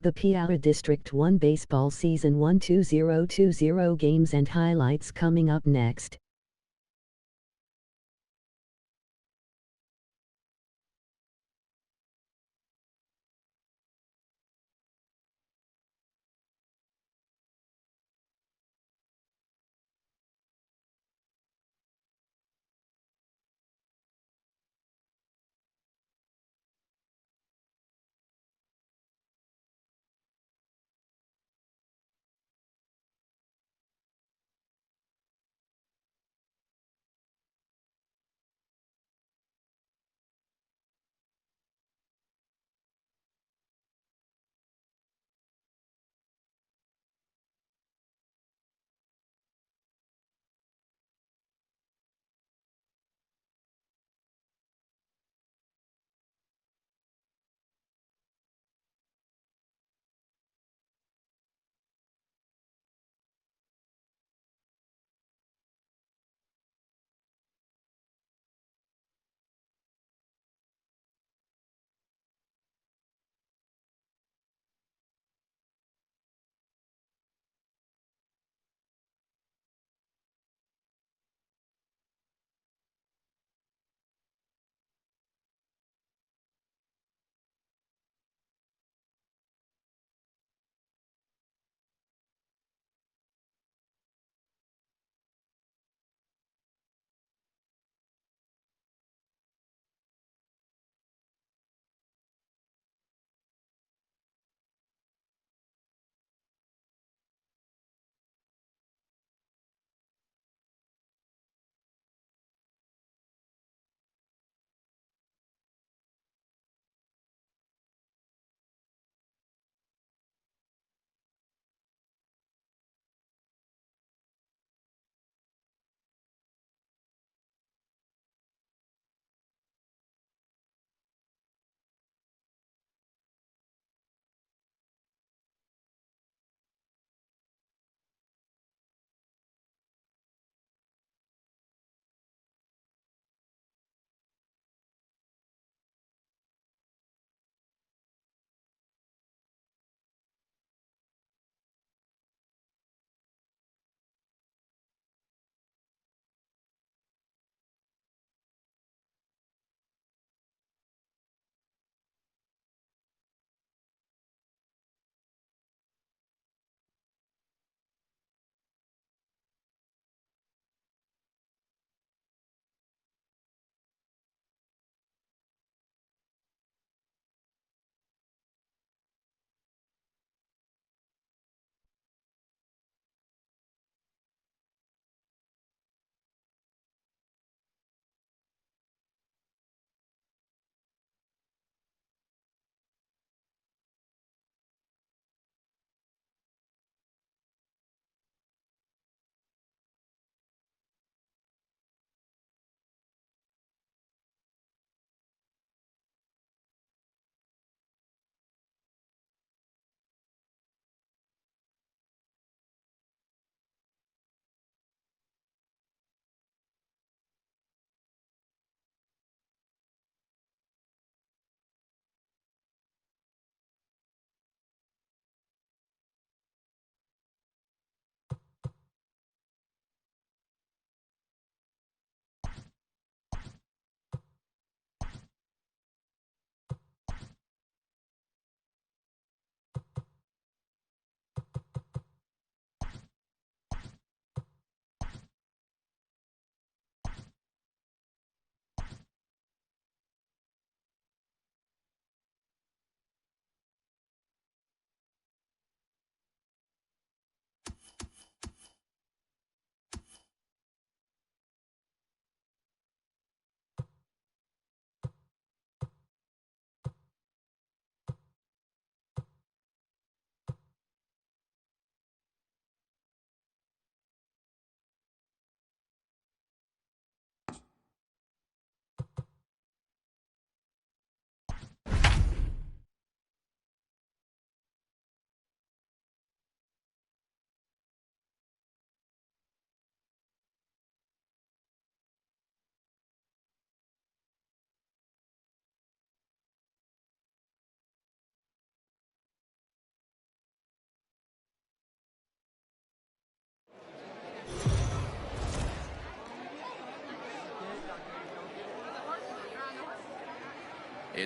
The Piaa District 1 Baseball Season 1 2020 games and highlights coming up next.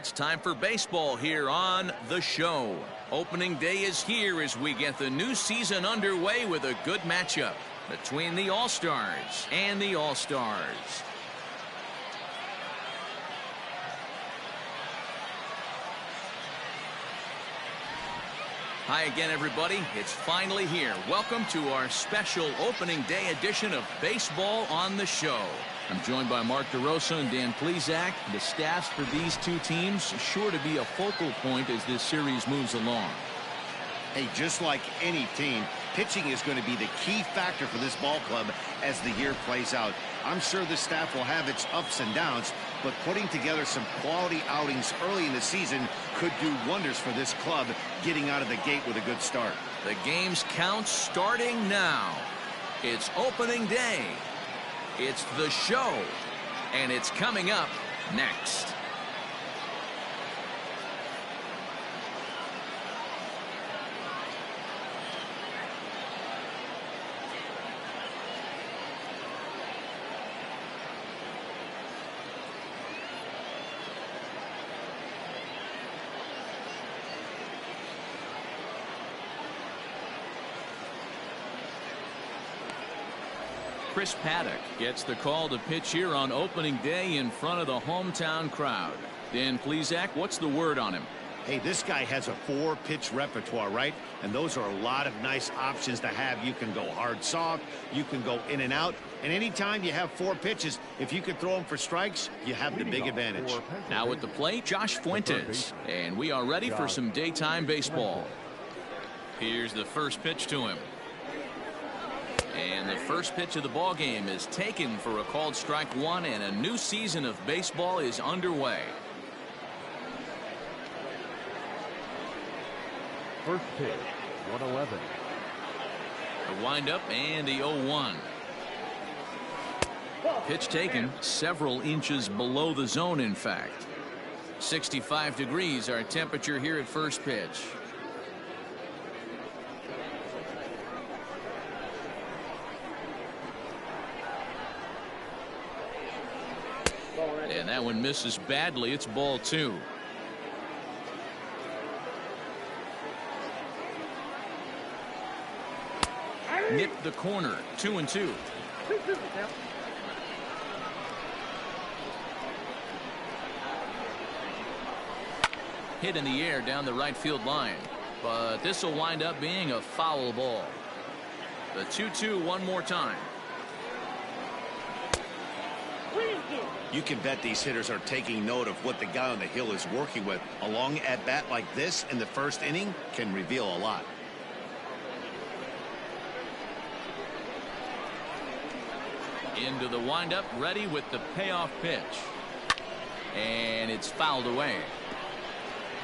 It's time for baseball here on The Show. Opening day is here as we get the new season underway with a good matchup between the All-Stars and the All-Stars. Hi again, everybody. It's finally here. Welcome to our special opening day edition of Baseball on the Show. I'm joined by Mark DeRosa and Dan Plesac. The staffs for these two teams sure to be a focal point as this series moves along. Hey, just like any team, pitching is going to be the key factor for this ball club as the year plays out. I'm sure the staff will have its ups and downs, but putting together some quality outings early in the season could do wonders for this club getting out of the gate with a good start. The game's count starting now. It's opening day. It's The Show, and it's coming up next. Chris Paddock gets the call to pitch here on opening day in front of the hometown crowd. Dan Plesac, what's the word on him? Hey, this guy has a 4-pitch repertoire, right? And those are a lot of nice options to have. You can go hard, soft. You can go in and out. And anytime you have 4 pitches, if you can throw them for strikes, you have the big advantage. Now at the plate, Josh Fuentes. And we are ready for some daytime baseball. Here's the first pitch to him. And the first pitch of the ball game is taken for a called strike one, and a new season of baseball is underway. First pitch, 111. The windup and the 0-1. Pitch taken several inches below the zone, in fact. 65 degrees our temperature here at first pitch. And that one misses badly. It's ball 2. Nipped the corner. 2-2. Hit in the air down the right field line, but this will wind up being a foul ball. The 2-2 one more time. You can bet these hitters are taking note of what the guy on the hill is working with. A long at-bat like this in the first inning can reveal a lot. Into the windup, ready with the payoff pitch. And it's fouled away.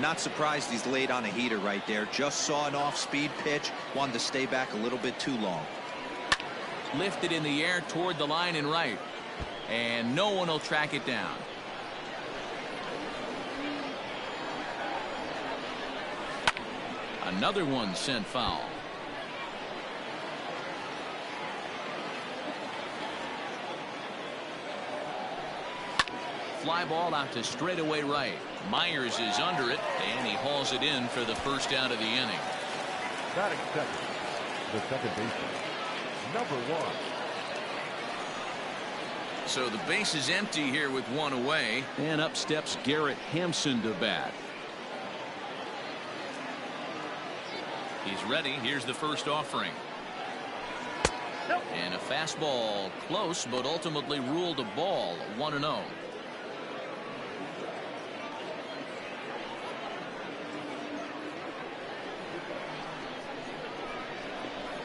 Not surprised he's laid on a heater right there. Just saw an off-speed pitch. Wanted to stay back a little bit too long. Lifted in the air toward the line and right. And no one will track it down. Another one sent foul. Fly ball out to straightaway right. Myers is under it, and he hauls it in for the first out of the inning. Batting second, the second baseman, number 1. So the base is empty here with one away, and up steps Garrett Hampson to bat. He's ready. Here's the first offering. And a fastball close, but ultimately ruled a ball. 1-0.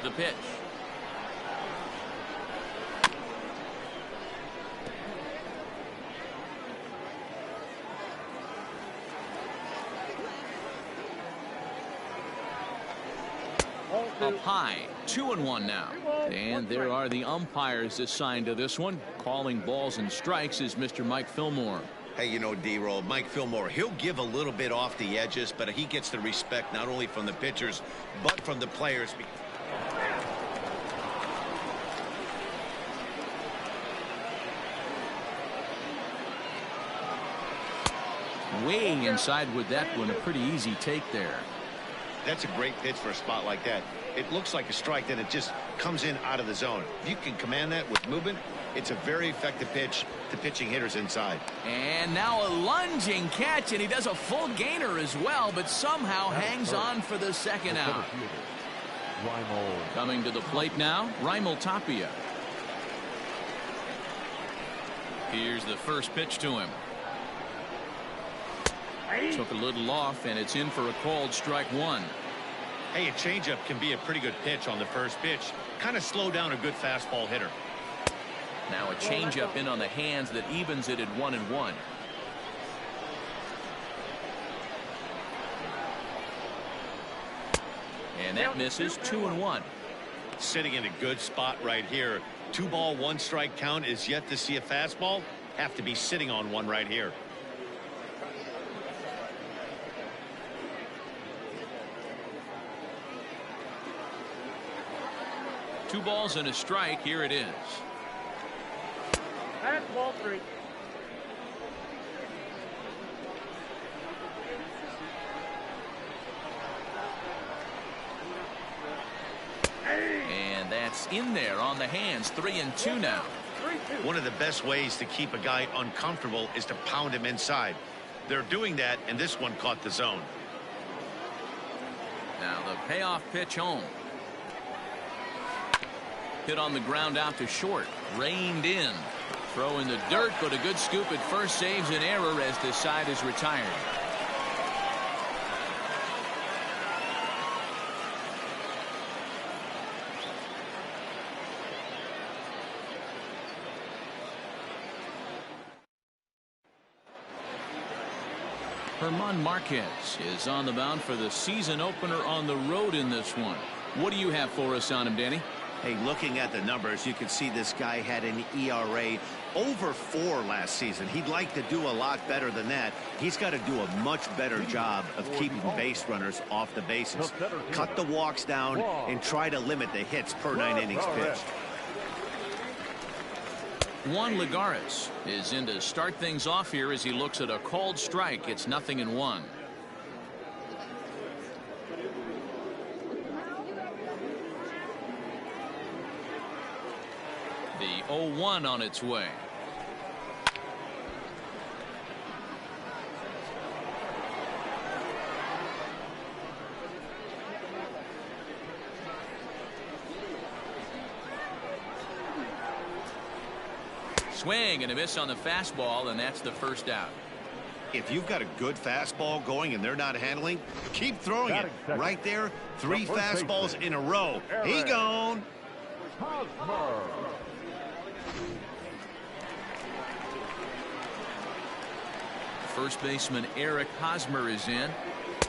The pitch. Up high, 2-1 now. And there are the umpires assigned to this one. Calling balls and strikes is Mr. Mike Fillmore. Hey, you know, D-Roll, Mike Fillmore, he'll give a little bit off the edges, but he gets the respect not only from the pitchers, but from the players. Way inside with that one. A pretty easy take there. That's a great pitch for a spot like that. It looks like a strike, then it just comes in out of the zone. If you can command that with movement, it's a very effective pitch to pitching hitters inside. And now a lunging catch, and he does a full gainer as well, but somehow hangs on for the second out. Coming to the plate now, Tapia. Here's the first pitch to him. Took a little off, and it's in for a called strike one. Hey, a changeup can be a pretty good pitch on the first pitch. Kind of slow down a good fastball hitter. Now a changeup in on the hands that evens it at 1-1. And that misses. 2-1. Sitting in a good spot right here. 2-ball, 1-strike count is yet to see a fastball. Have to be sitting on one right here. Two balls and a strike. Here it is. That's ball 3. And that's in there on the hands. 3-2 now. One of the best ways to keep a guy uncomfortable is to pound him inside. They're doing that, and this one caught the zone. Now the payoff pitch home. Hit on the ground out to short. Reined in. Throw in the dirt, but a good scoop at first saves an error as the side is retired. German Marquez is on the mound for the season opener on the road in this one. What do you have for us on him, Danny? Hey, looking at the numbers, you can see this guy had an ERA over 4 last season. He'd like to do a lot better than that. He's got to do a much better job of keeping base runners off the bases. Cut the walks down and try to limit the hits per 9 innings pitched. Juan Lagares is in to start things off here as he looks at a called strike. It's 0-1. The 0-1 on its way. Swing and a miss on the fastball, and that's the first out. If you've got a good fastball going and they're not handling, keep throwing it. Right there, 3 fastballs in a row. He gone. First baseman Eric Hosmer is in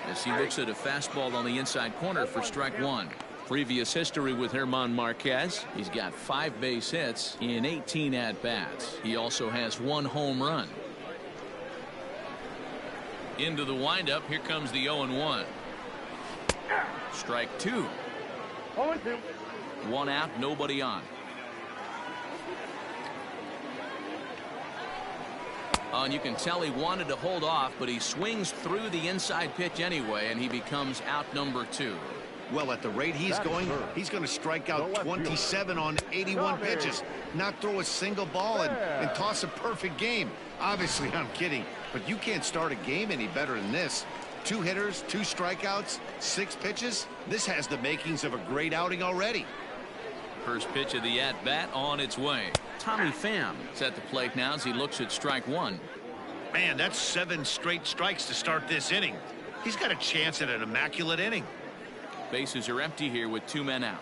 as he looks at a fastball on the inside corner for strike one. Previous history with German Marquez. He's got 5 base hits in 18 at-bats. He also has 1 home run. Into the windup. Here comes the 0-1. Strike 2. 0-2. 1 out, nobody on. And you can tell he wanted to hold off, but he swings through the inside pitch anyway, and he becomes out number 2. Well, at the rate he's going, he's going to strike out 27 on 81 pitches, not throw a single ball, and toss a perfect game. Obviously, I'm kidding, but you can't start a game any better than this. 2 hitters, 2 strikeouts, 6 pitches. This has the makings of a great outing already. First pitch of the at-bat on its way. Tommy Pham is at the plate now as he looks at strike 1. Man, that's 7 straight strikes to start this inning. He's got a chance at an immaculate inning. Bases are empty here with 2 men out.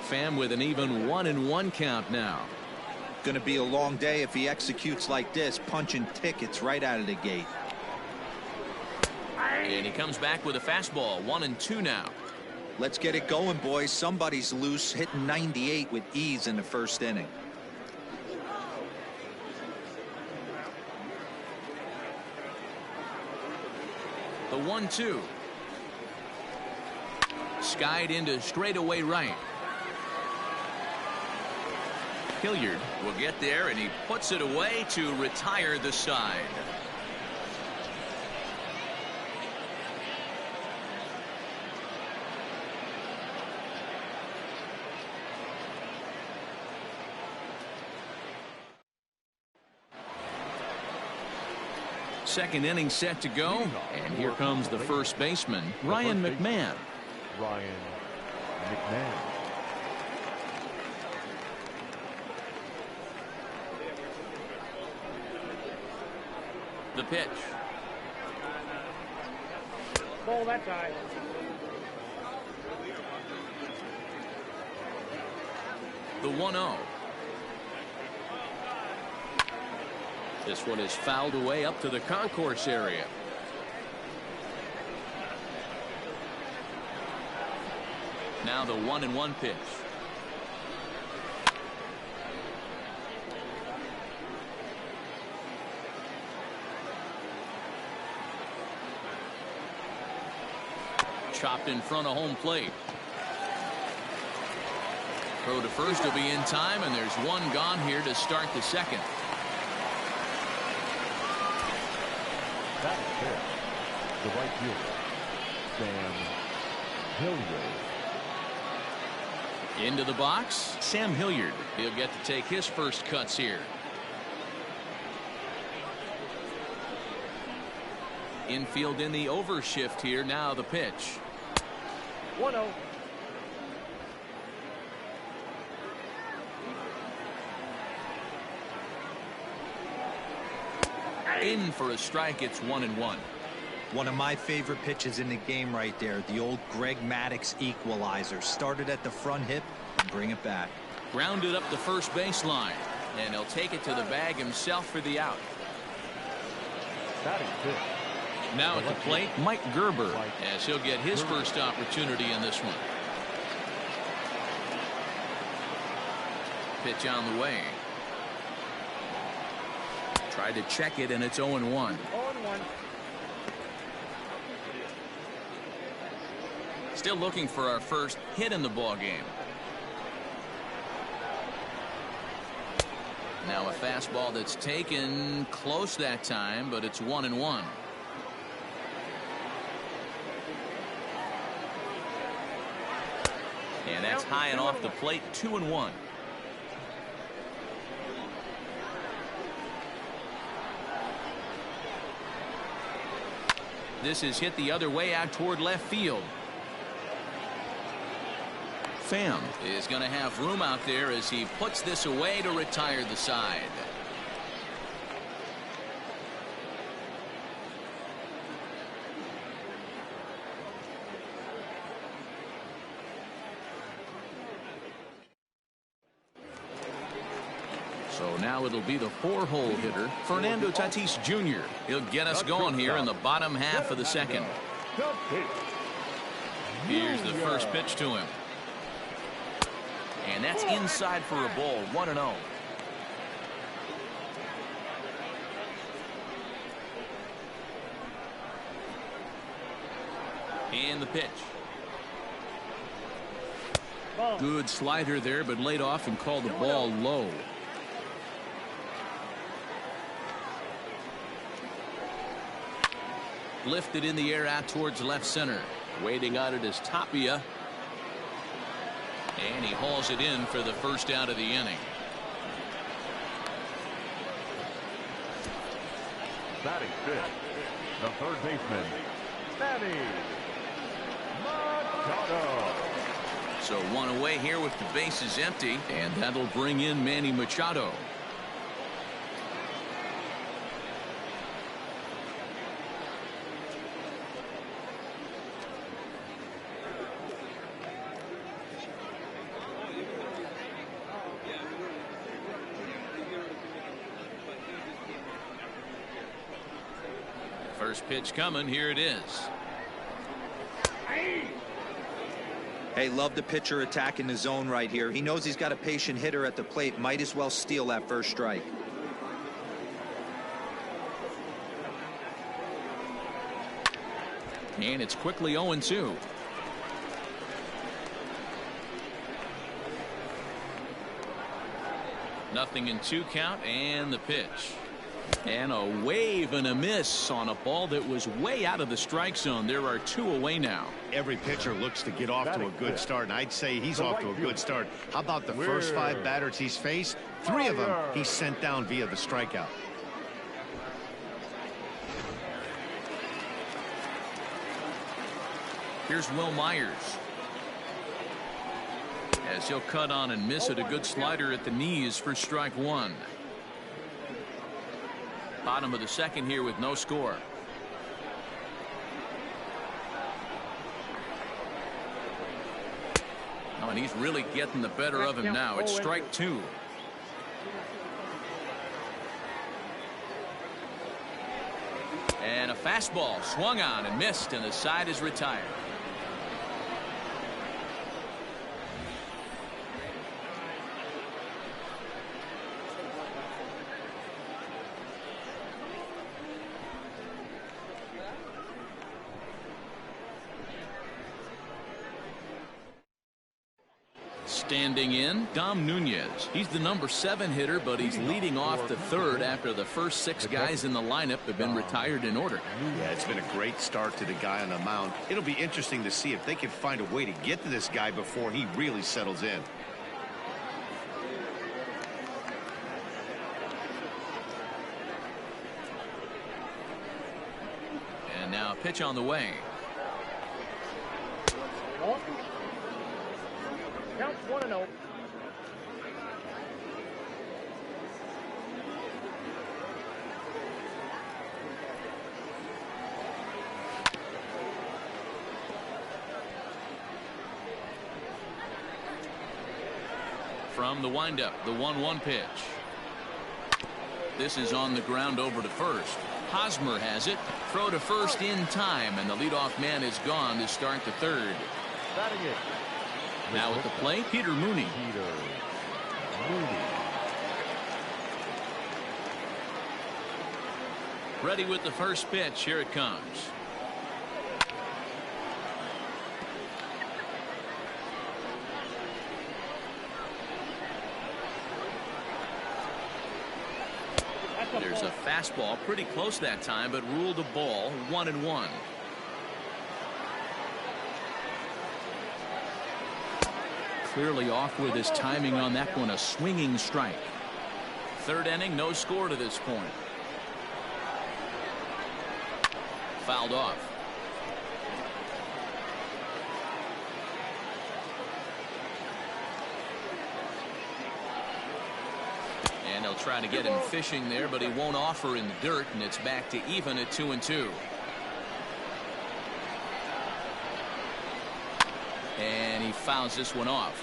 Pham with an even 1-1 count now. Going to be a long day if he executes like this, punching tickets right out of the gate. And he comes back with a fastball. 1-2 now. Let's get it going, boys. Somebody's loose, hitting 98 with ease in the first inning. The 1-2. Skied into straightaway right. Hilliard will get there, and he puts it away to retire the side. Second inning set to go, and here comes the first baseman, Ryan McMahon. Ryan McMahon. The pitch. Ball that side. The 1-0. This one is fouled away up to the concourse area. Now the 1-1 pitch. Chopped in front of home plate. Throw to first will be in time, and there's one gone here to start the second. That is fair. The right fielder, Sam Hilliard. Into the box, Sam Hilliard. He'll get to take his first cuts here. Infield in the overshift here. Now the pitch. 1-0. In for a strike. It's 1-1. One of my favorite pitches in the game right there. The old Greg Maddux equalizer. Started at the front hip and bring it back. Grounded up the first baseline, and he'll take it to the bag himself for the out. Batting fifth. Now at the plate, Mike Gerber, as he'll get his first opportunity in this one. Pitch on the way. Tried to check it, and it's 0-1. 0-1. Still looking for our first hit in the ball game. Now a fastball that's taken close that time, but it's 1-1. And that's high and off the plate. 2-1. This is hit the other way out toward left field. Pham is going to have room out there as he puts this away to retire the side. So now it'll be the 4-hole hitter, Fernando Tatis Jr. He'll get us going here in the bottom half of the second. Here's the first pitch to him. And that's inside for a ball. 1-0. And the pitch. Good slider there, but laid off and called the ball low. Lifted in the air out towards left center. Waiting on it is Tapia. And he hauls it in for the first out of the inning. Batting fifth, the third baseman, Manny Machado. So one away here with the bases empty, and that'll bring in Manny Machado. First pitch coming. Here it is. Hey, love the pitcher attacking the zone right here. He knows he's got a patient hitter at the plate. Might as well steal that first strike. And it's quickly 0-2. Nothing in 2 count, and the pitch. And a wave and a miss on a ball that was way out of the strike zone. There are 2 away now. Every pitcher looks to get off to a good start, and I'd say he's off to a good start. How about the first 5 batters he's faced? 3 of them he's sent down via the strikeout. Here's Will Myers. As he'll cut on and miss it, a good slider at the knees for strike 1. Bottom of the 2nd here with no score. Oh, and he's really getting the better of him now. It's strike 2. And a fastball swung on and missed, and the side is retired. Standing in, Dom Nunez. He's the number 7 hitter, but he's leading off the 3rd after the first 6 guys in the lineup have been retired in order. Yeah, it's been a great start to the guy on the mound. It'll be interesting to see if they can find a way to get to this guy before he really settles in. And now a pitch on the way. Counts 1-0. From the windup, the 1-1 pitch. This is on the ground over to first. Hosmer has it. Throw to first in time, and the leadoff man is gone to start the 3rd. Batting it. Now at the plate, Peter Mooney. Ready with the first pitch. Here it comes. There's a fastball pretty close that time, but ruled a ball. 1-1. Clearly off with his timing on that one. A swinging strike. 3rd inning, no score to this point. Fouled off. And they'll try to get him fishing there, but he won't offer in the dirt, and it's back to even at 2-2. And he fouls this one off.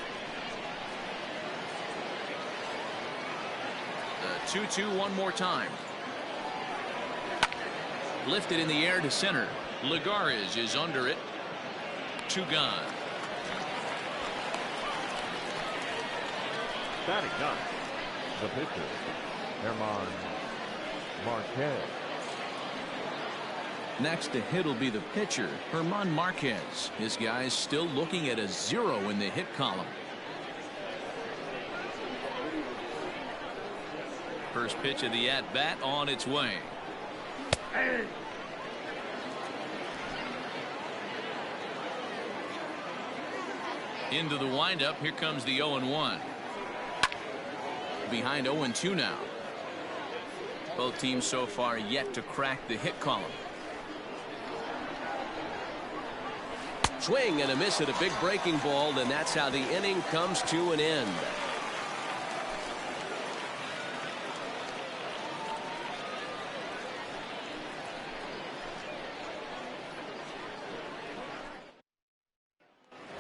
The 2-2 one more time. Lifted in the air to center. Lagares is under it. 2 gone. Batting ninth, the pitcher, Herman Marquez. Next to hit will be the pitcher, Herman Marquez. His guys still looking at a 0 in the hit column. First pitch of the at-bat on its way. Into the windup. Here comes the 0-1. Behind 0-2 now. Both teams so far yet to crack the hit column. Swing and a miss at a big breaking ball, and that's how the inning comes to an end.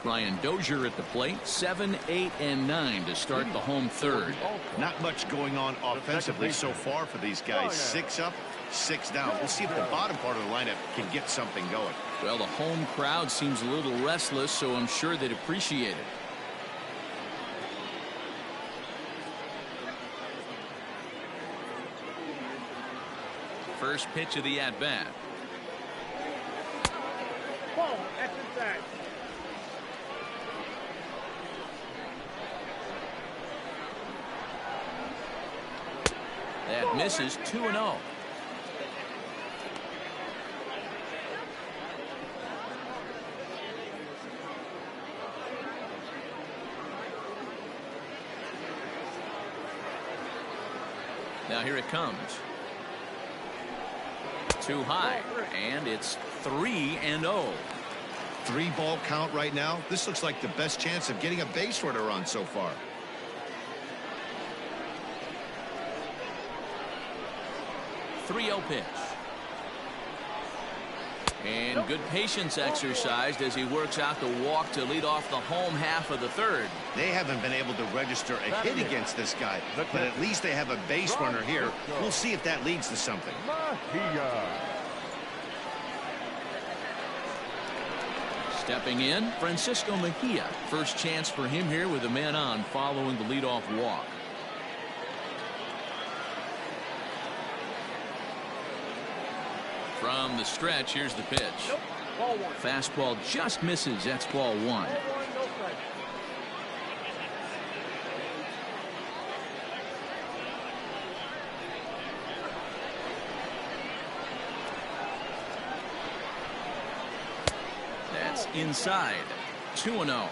Brian Dozier at the plate. 7, 8, and 9 to start the home 3rd. Not much going on offensively so far for these guys. 6 up, 6 down. We'll see if the bottom part of the lineup can get something going. Well, the home crowd seems a little restless, so I'm sure they'd appreciate it. First pitch of the at-bat. Ball, that's inside. That misses 2-0. Now here it comes. Too high, and it's 3-0. 3-ball count right now. This looks like the best chance of getting a base runner on so far. .3-0 pitch. And good patience exercised as he works out the walk to lead off the home half of the third. They haven't been able to register a hit against this guy, but at least they have a base runner here. We'll see if that leads to something. Stepping in, Francisco Mejia. First chance for him here with a man on following the leadoff walk. From the stretch, here's the pitch. Fastball just misses. That's ball one. That's inside. 2-0.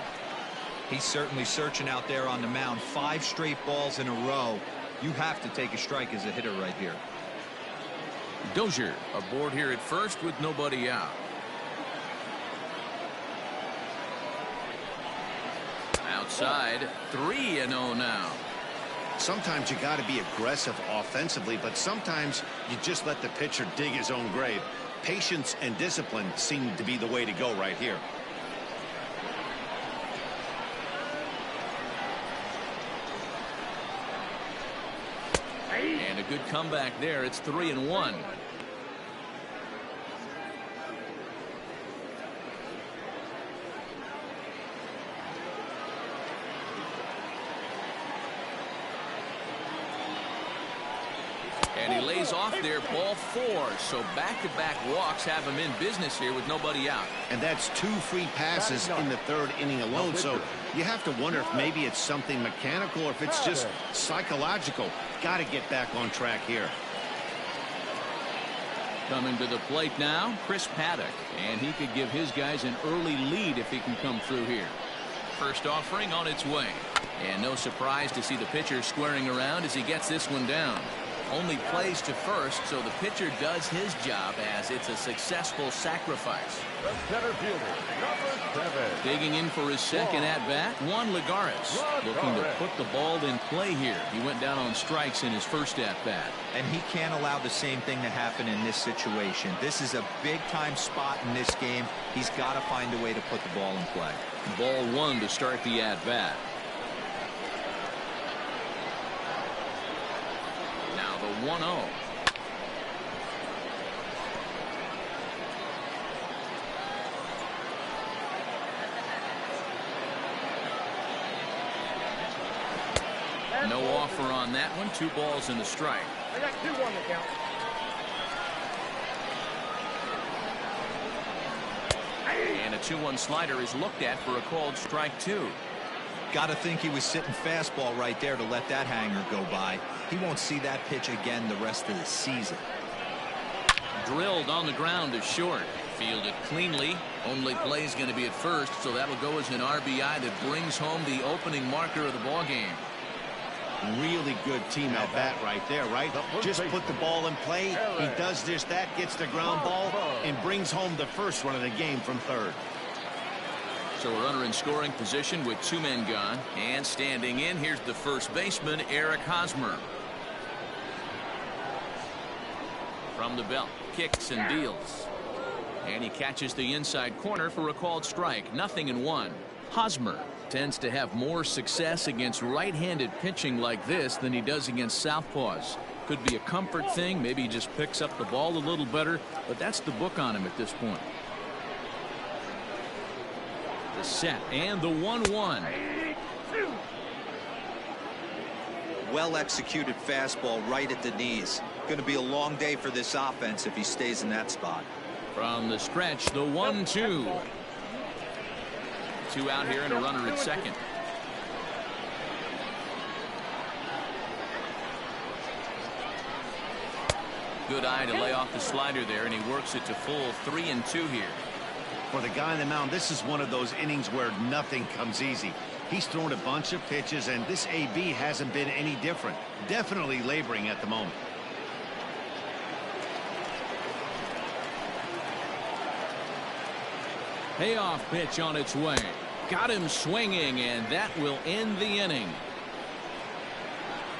He's certainly searching out there on the mound. 5 straight balls in a row. You have to take a strike as a hitter right here. Dozier aboard here at first with nobody out. Outside, 3-0 now. Sometimes you got to be aggressive offensively, but sometimes you just let the pitcher dig his own grave. Patience and discipline seem to be the way to go right here. And a good comeback there. It's 3-1. And he lays off there, ball 4. So back-to-back walks have him in business here with nobody out. And that's 2 free passes in the third inning alone. So you have to wonder if maybe it's something mechanical or if it's just psychological. Got to get back on track here. Coming to the plate now, Chris Paddock. And he could give his guys an early lead if he can come through here. First offering on its way. And no surprise to see the pitcher squaring around as he gets this one down. Only plays to first, so the pitcher does his job as it's a successful sacrifice. The center fielder, number 7. Digging in for his second at-bat, Juan Lagares. Looking to put the ball in play here. He went down on strikes in his first at-bat. And he can't allow the same thing to happen in this situation. This is a big-time spot in this game. He's got to find a way to put the ball in play. Ball 1 to start the at-bat. Now the 1-0. No offer on that one. 2 balls and a strike. I got 2 on the count. And a 2-1 slider is looked at for a called strike 2. Got to think he was sitting fastball right there to let that hanger go by. He won't see that pitch again the rest of the season. Drilled on the ground to short. Fielded cleanly. Only play is going to be at first, so that'll go as an RBI that brings home the opening marker of the ball game. Really good team at bat right there, right? Just put the ball in play. He does just that, gets the ground ball, and brings home the first run of the game from third. So a runner in scoring position with 2 men gone. And standing in, here's the first baseman, Eric Hosmer. From the belt, kicks and deals. And he catches the inside corner for a called strike. 0-1. Hosmer tends to have more success against right-handed pitching like this than he does against southpaws. Could be a comfort thing. Maybe he just picks up the ball a little better, but that's the book on him at this point. The set and the 1-1. Well executed fastball right at the knees. Going to be a long day for this offense if he stays in that spot. From the stretch, the 1-2. 2 out here and a runner at second. Good eye to lay off the slider there, and he works it to full 3-2 here. For the guy on the mound, this is one of those innings where nothing comes easy. He's thrown a bunch of pitches, and this AB hasn't been any different. Definitely laboring at the moment. Payoff pitch on its way. Got him swinging, and that will end the inning.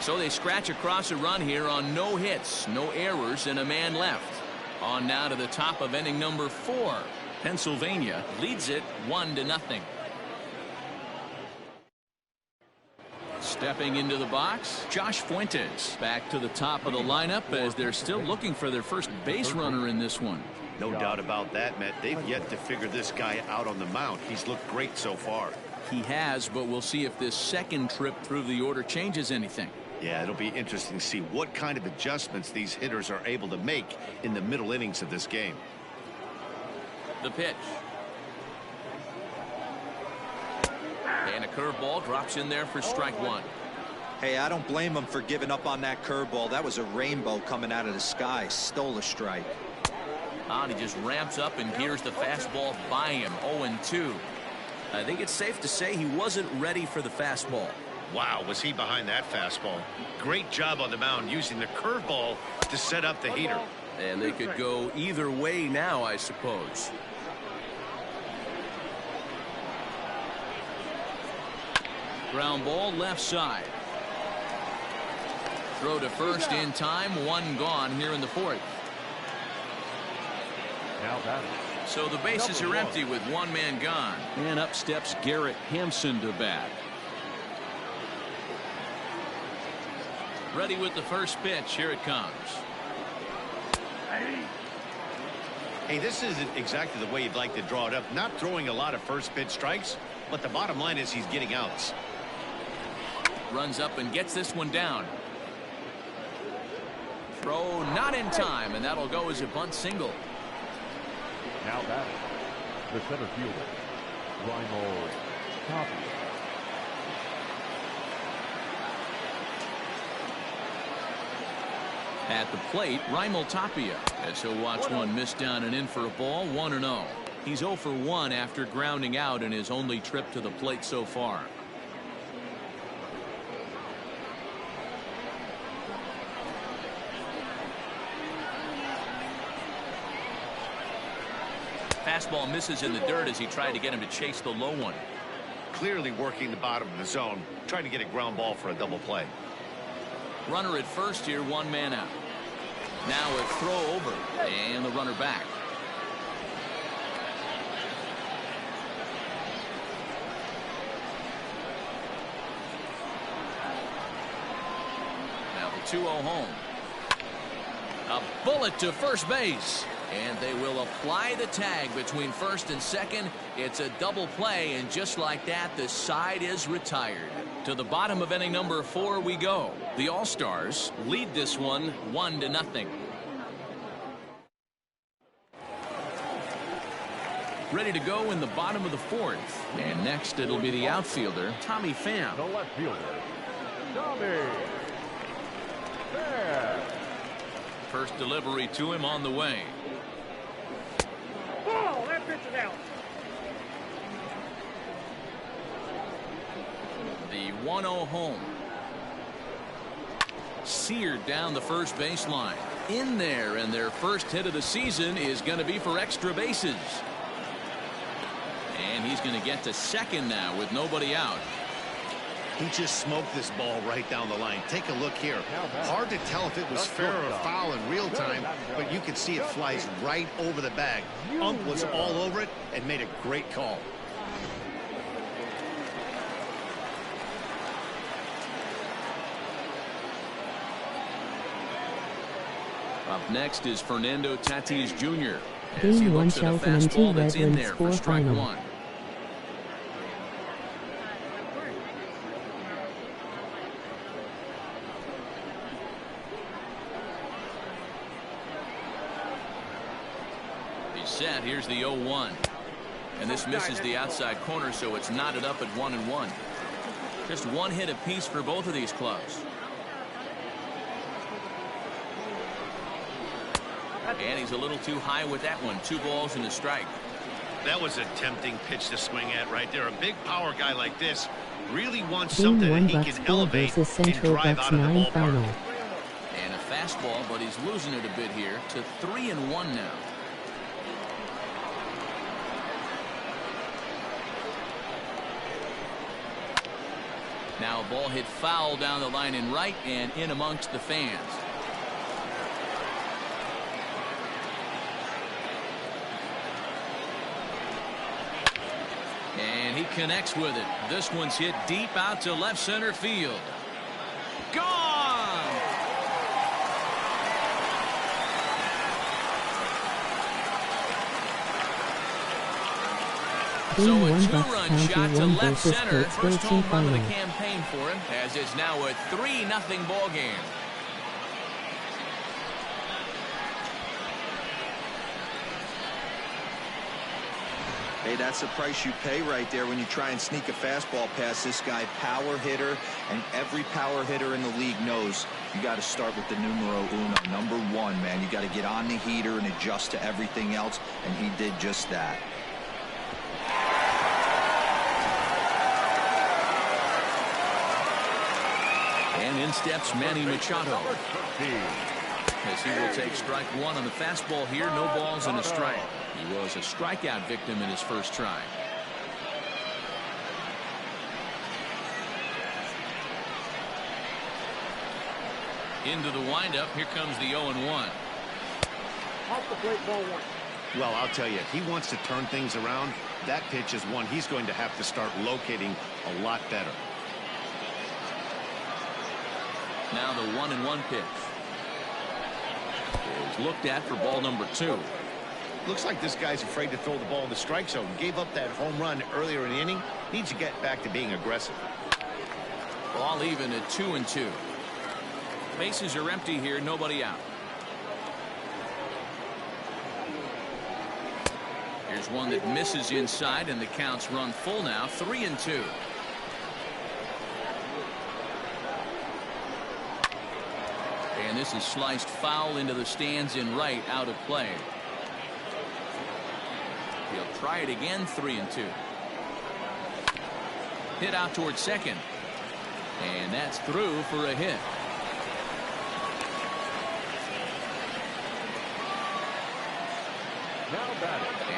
So they scratch across a run here on no hits, no errors, and a man left. On now to the top of inning number 4. Pennsylvania leads it 1-0. Stepping into the box, Josh Fuentes back to the top of the lineup as they're still looking for their first base runner in this one. No doubt about that, Matt. They've yet to figure this guy out on the mound. He's looked great so far. He has, but we'll see if this second trip through the order changes anything. Yeah, it'll be interesting to see what kind of adjustments these hitters are able to make in the middle innings of this game. The pitch. And a curveball drops in there for strike 1. Hey, I don't blame him for giving up on that curveball. That was a rainbow coming out of the sky. Stole a strike. And he just ramps up and gears the fastball by him. 0-2. I think it's safe to say he wasn't ready for the fastball. Wow, was he behind that fastball. Great job on the mound using the curveball to set up the heater. And they could go either way now, I suppose. Ground ball left side. Throw to first in time. 1 gone here in the 4th. Now batting. So the bases are empty with 1 man gone. And up steps Garrett Hampson to bat. Ready with the first pitch. Here it comes. Hey, this isn't exactly the way you'd like to draw it up. Not throwing a lot of first pitch strikes, but the bottom line is he's getting outs. Runs up and gets this one down. Throw not in time, and that'll go as a bunt single. Now batting. The center fielder, Raimel Tapia. At the plate, Raimel Tapia, as he'll watch one miss down and in for a ball. 1-0. He's 0 for 1 after grounding out in his only trip to the plate so far. Fastball misses in the dirt as he tried to get him to chase the low one. Clearly working the bottom of the zone, trying to get a ground ball for a double play. Runner at first here, 1 man out. Now a throw over and the runner back. Now the 2-0 home. A bullet to first base. And they will apply the tag between first and second. It's a double play, and just like that, the side is retired. To the bottom of inning number 4 we go. The All-Stars lead this one 1-0. Ready to go in the bottom of the 4th. And next it'll be the outfielder, Tommy Pham. The left fielder, Tommy Pham. First delivery to him on the way. Oh, that pitch is out. The 1-0 home. Seared down the first baseline. In there, and their first hit of the season is going to be for extra bases. And he's going to get to second now with nobody out. He just smoked this ball right down the line. Take a look here. Hard to tell if it was fair or foul in real time, but you can see it flies right over the bag. Ump was all over it and made a great call. Up next is Fernando Tatis Jr. as he Game 1 looks at a Shelton and 2 fastball that's in Redlands there 4 for strike final. 1. He's set. Here's the 0-1. And this misses the outside corner, so it's knotted up at 1-1. Just 1 hit apiece for both of these clubs. And he's a little too high with that one. 2 balls and a strike. That was a tempting pitch to swing at right there. A big power guy like this really wants Team something 1 that he Bucks can 4 elevate versus and Central drive Bucks out of the 9 ballpark. final. And a fastball, but he's losing it a bit here to 3-1 now. Now a ball hit foul down the line in right and in amongst the fans. And he connects with it. This one's hit deep out to left center field. Gone! So Team a 1 Bucks two-run shot County to 1 left versus center. Pittsburgh First 2 home run of the final. campaign for him, as it's now a 3-0 ball game. Hey, that's the price you pay right there when you try and sneak a fastball past this guy. Power hitter, and every power hitter in the league knows you got to start with the numero uno, number 1, man. You got to get on the heater and adjust to everything else, and he did just that. And in steps Manny Machado, as he will take strike 1 on the fastball here. No balls and a strike. He was a strikeout victim in his first try. Into the windup. Here comes the 0-1. Off the plate, ball 1. Well, I'll tell you, if he wants to turn things around, that pitch is one he's going to have to start locating a lot better. Now the 1-1 pitch is looked at for ball number 2. Looks like this guy's afraid to throw the ball in the strike zone. Gave up that home run earlier in the inning. Needs to get back to being aggressive. Ball even at 2-2. Bases are empty here. Nobody out. Here's one that misses inside, and the counts run full now. 3-2. And this is sliced foul into the stands in right, out of play. He'll try it again. 3-2. Hit out towards second, and that's through for a hit.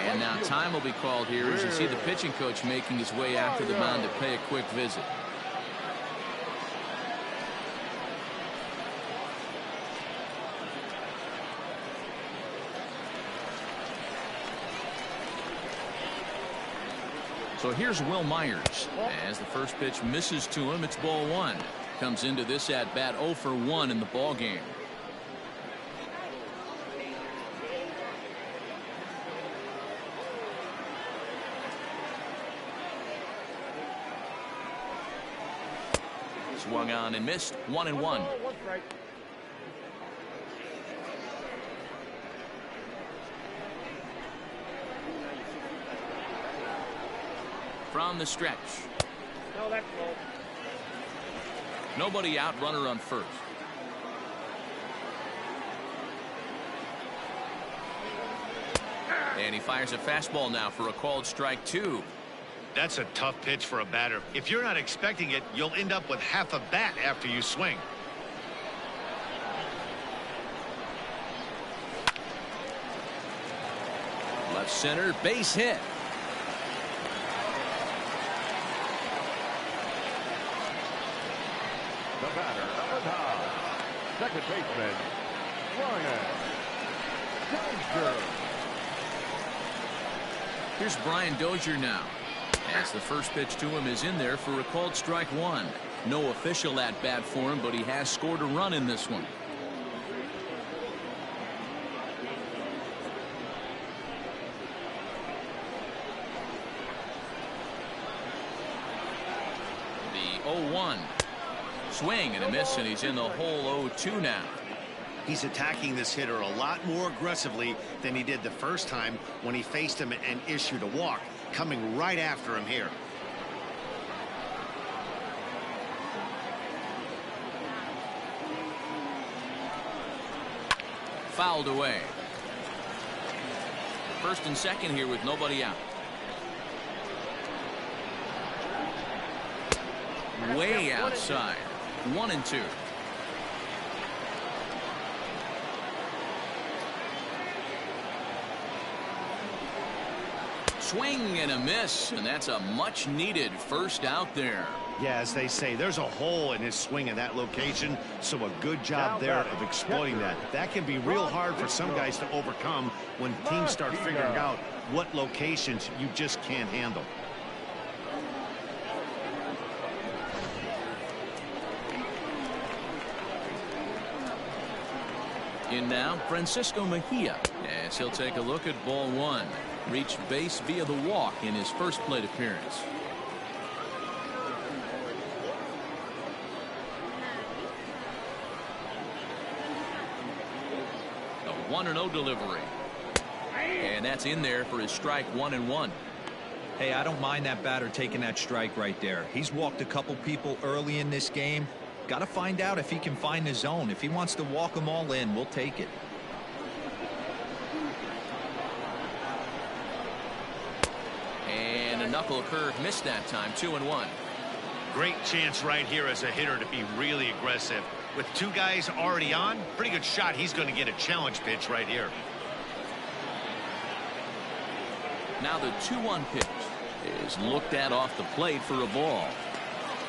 And now time will be called here as you see the pitching coach making his way out to the mound to pay a quick visit. So here's Will Myers. As the first pitch misses to him, it's ball 1. Comes into this at bat 0 for 1 in the ball game. Swung on and missed. 1-1. 1 strike. From the stretch. No, that's low. Nobody out. Runner on first. And he fires a fastball now for a called strike 2. That's a tough pitch for a batter. If you're not expecting it, you'll end up with half a bat after you swing. Left center, base hit. The batter at the top, second baseman, Ryan Dozier. Here's Brian Dozier now, as the first pitch to him is in there for a called strike 1. No official at bat for him, but he has scored a run in this one. The 0-1. Swing and a miss, and he's in the hole. 0-2 now. He's attacking this hitter a lot more aggressively than he did the first time when he faced him and issued a walk. Coming right after him here. Fouled away. First and second here with nobody out. Way outside. 1-2. Swing and a miss, and that's a much needed first out there. Yeah, as they say, there's a hole in his swing in that location, so a good job there of exploiting that. That can be real hard for some guys to overcome when teams start figuring out what locations you just can't handle. In now, Francisco Mejia, as he'll take a look at ball one. Reached base via the walk in his first plate appearance. A 1-0 delivery. And that's in there for his strike 1-1. Hey, I don't mind that batter taking that strike right there. He's walked a couple people early in this game. Got to find out if he can find the zone. If he wants to walk them all in, we'll take it. And a knuckle curve missed that time. 2-1. Great chance right here as a hitter to be really aggressive. With two guys already on, pretty good shot. He's going to get a challenge pitch right here. Now the 2-1 pitch is looked at off the plate for a ball.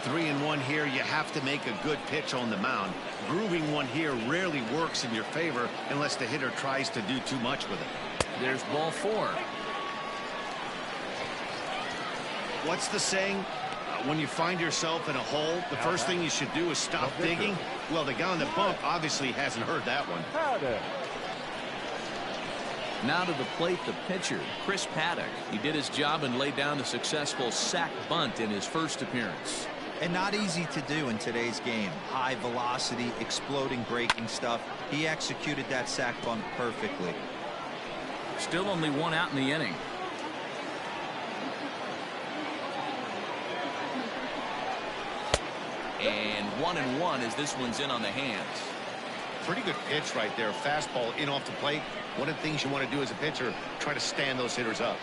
3-1 here. You have to make a good pitch on the mound. Grooving one here rarely works in your favor unless the hitter tries to do too much with it. There's ball 4. What's the saying? When you find yourself in a hole, the first thing you should do is stop digging. Well, the guy on the bump obviously hasn't heard that one. Now to the plate, the pitcher, Chris Paddock. He did his job and laid down a successful sac bunt in his first appearance. And not easy to do in today's game. High velocity, exploding breaking stuff. He executed that sac bunt perfectly. Still only one out in the inning. And 1-1 as this one's in on the hands. Pretty good pitch right there. Fastball in off the plate. One of the things you want to do as a pitcher, try to stand those hitters up.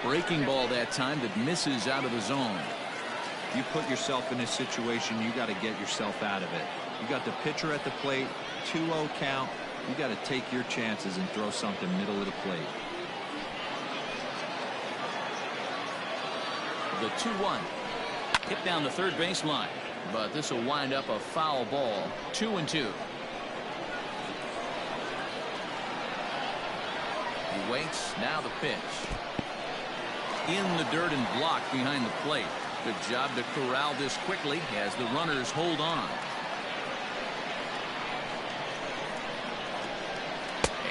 Breaking ball that time that misses out of the zone. You put yourself in this situation, you got to get yourself out of it. You got the pitcher at the plate, 2-0 count. You got to take your chances and throw something middle of the plate. The 2-1. Hit down the third baseline, but this will wind up a foul ball. 2-2. He waits. Now the pitch. In the dirt and blocked behind the plate. Good job to corral this quickly as the runners hold on.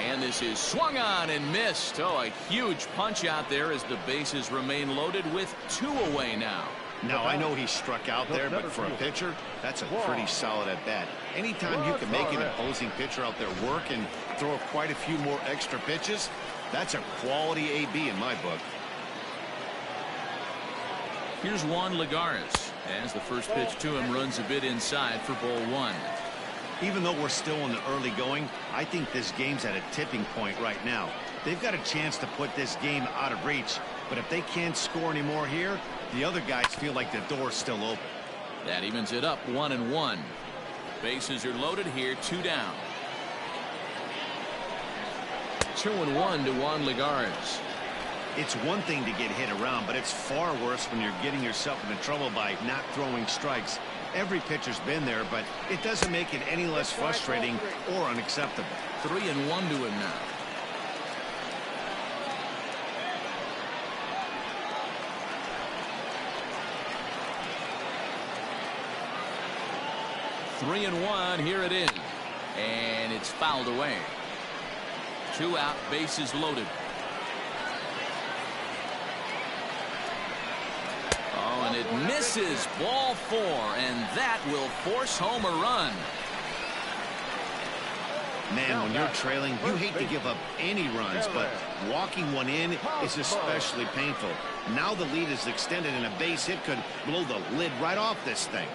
And this is swung on and missed. Oh, a huge punch out there as the bases remain loaded with 2 away now. Now, I know he struck out there, but for a pitcher, that's a pretty solid at bat. Anytime you can make an opposing pitcher out there work and throw quite a few more extra pitches, that's a quality AB in my book. Here's Juan Lagares as the first pitch to him runs a bit inside for ball 1. Even though we're still in the early going, I think this game's at a tipping point right now. They've got a chance to put this game out of reach, but if they can't score any more here, the other guys feel like the door's still open. That evens it up 1-1. Bases are loaded here, 2 down. 2-1 to Juan Lagares. It's one thing to get hit around, but it's far worse when you're getting yourself into trouble by not throwing strikes. Every pitcher's been there, but it doesn't make it any less frustrating or unacceptable. 3-1 to him now. Three and 1, here it is. And it's fouled away. 2 out, bases loaded. Oh, and it misses. Ball 4, and that will force home a run. Man, when you're trailing, you hate to give up any runs, but walking one in is especially painful. Now the lead is extended, and a base hit could blow the lid right off this thing.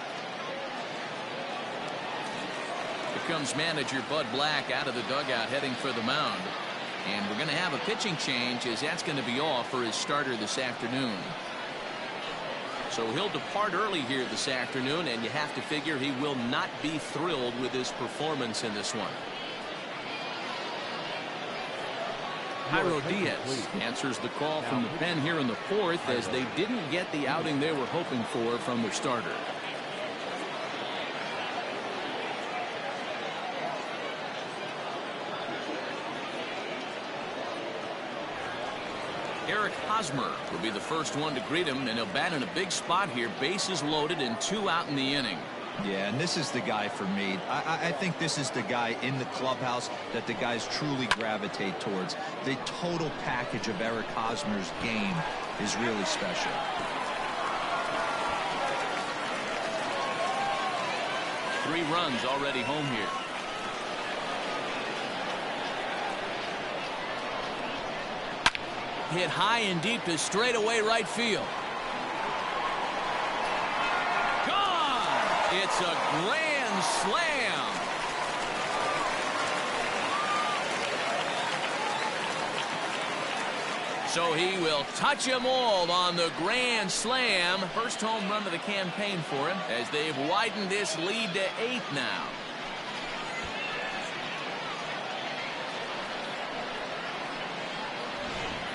Here comes manager Bud Black out of the dugout heading for the mound. And we're going to have a pitching change, as that's going to be all for his starter this afternoon. So he'll depart early here this afternoon, and you have to figure he will not be thrilled with his performance in this one. Jairo Diaz answers the call from the pen here in the fourth, as they didn't get the outing they were hoping for from their starter. Eric Hosmer will be the first one to greet him, and he'll bat in a big spot here. Bases loaded and 2 out in the inning. Yeah, and this is the guy for me. I think this is the guy in the clubhouse that the guys truly gravitate towards. The total package of Eric Hosmer's game is really special. Three runs already home here. Hit high and deep to straightaway right field. Gone! It's a grand slam. So he will touch them all on the grand slam. First home run of the campaign for him, as they've widened this lead to 8 now.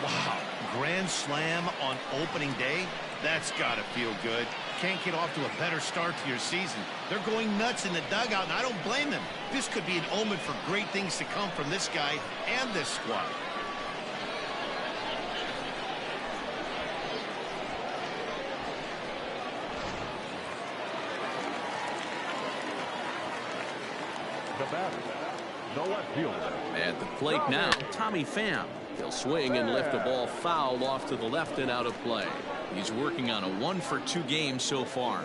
Wow, grand slam on opening day? That's got to feel good. Can't get off to a better start to your season. They're going nuts in the dugout, and I don't blame them. This could be an omen for great things to come from this guy and this squad. The batter, the left fielder. At the plate now, Tommy Pham. He'll swing and lift a ball foul off to the left and out of play. He's working on a 1-for-2 game so far.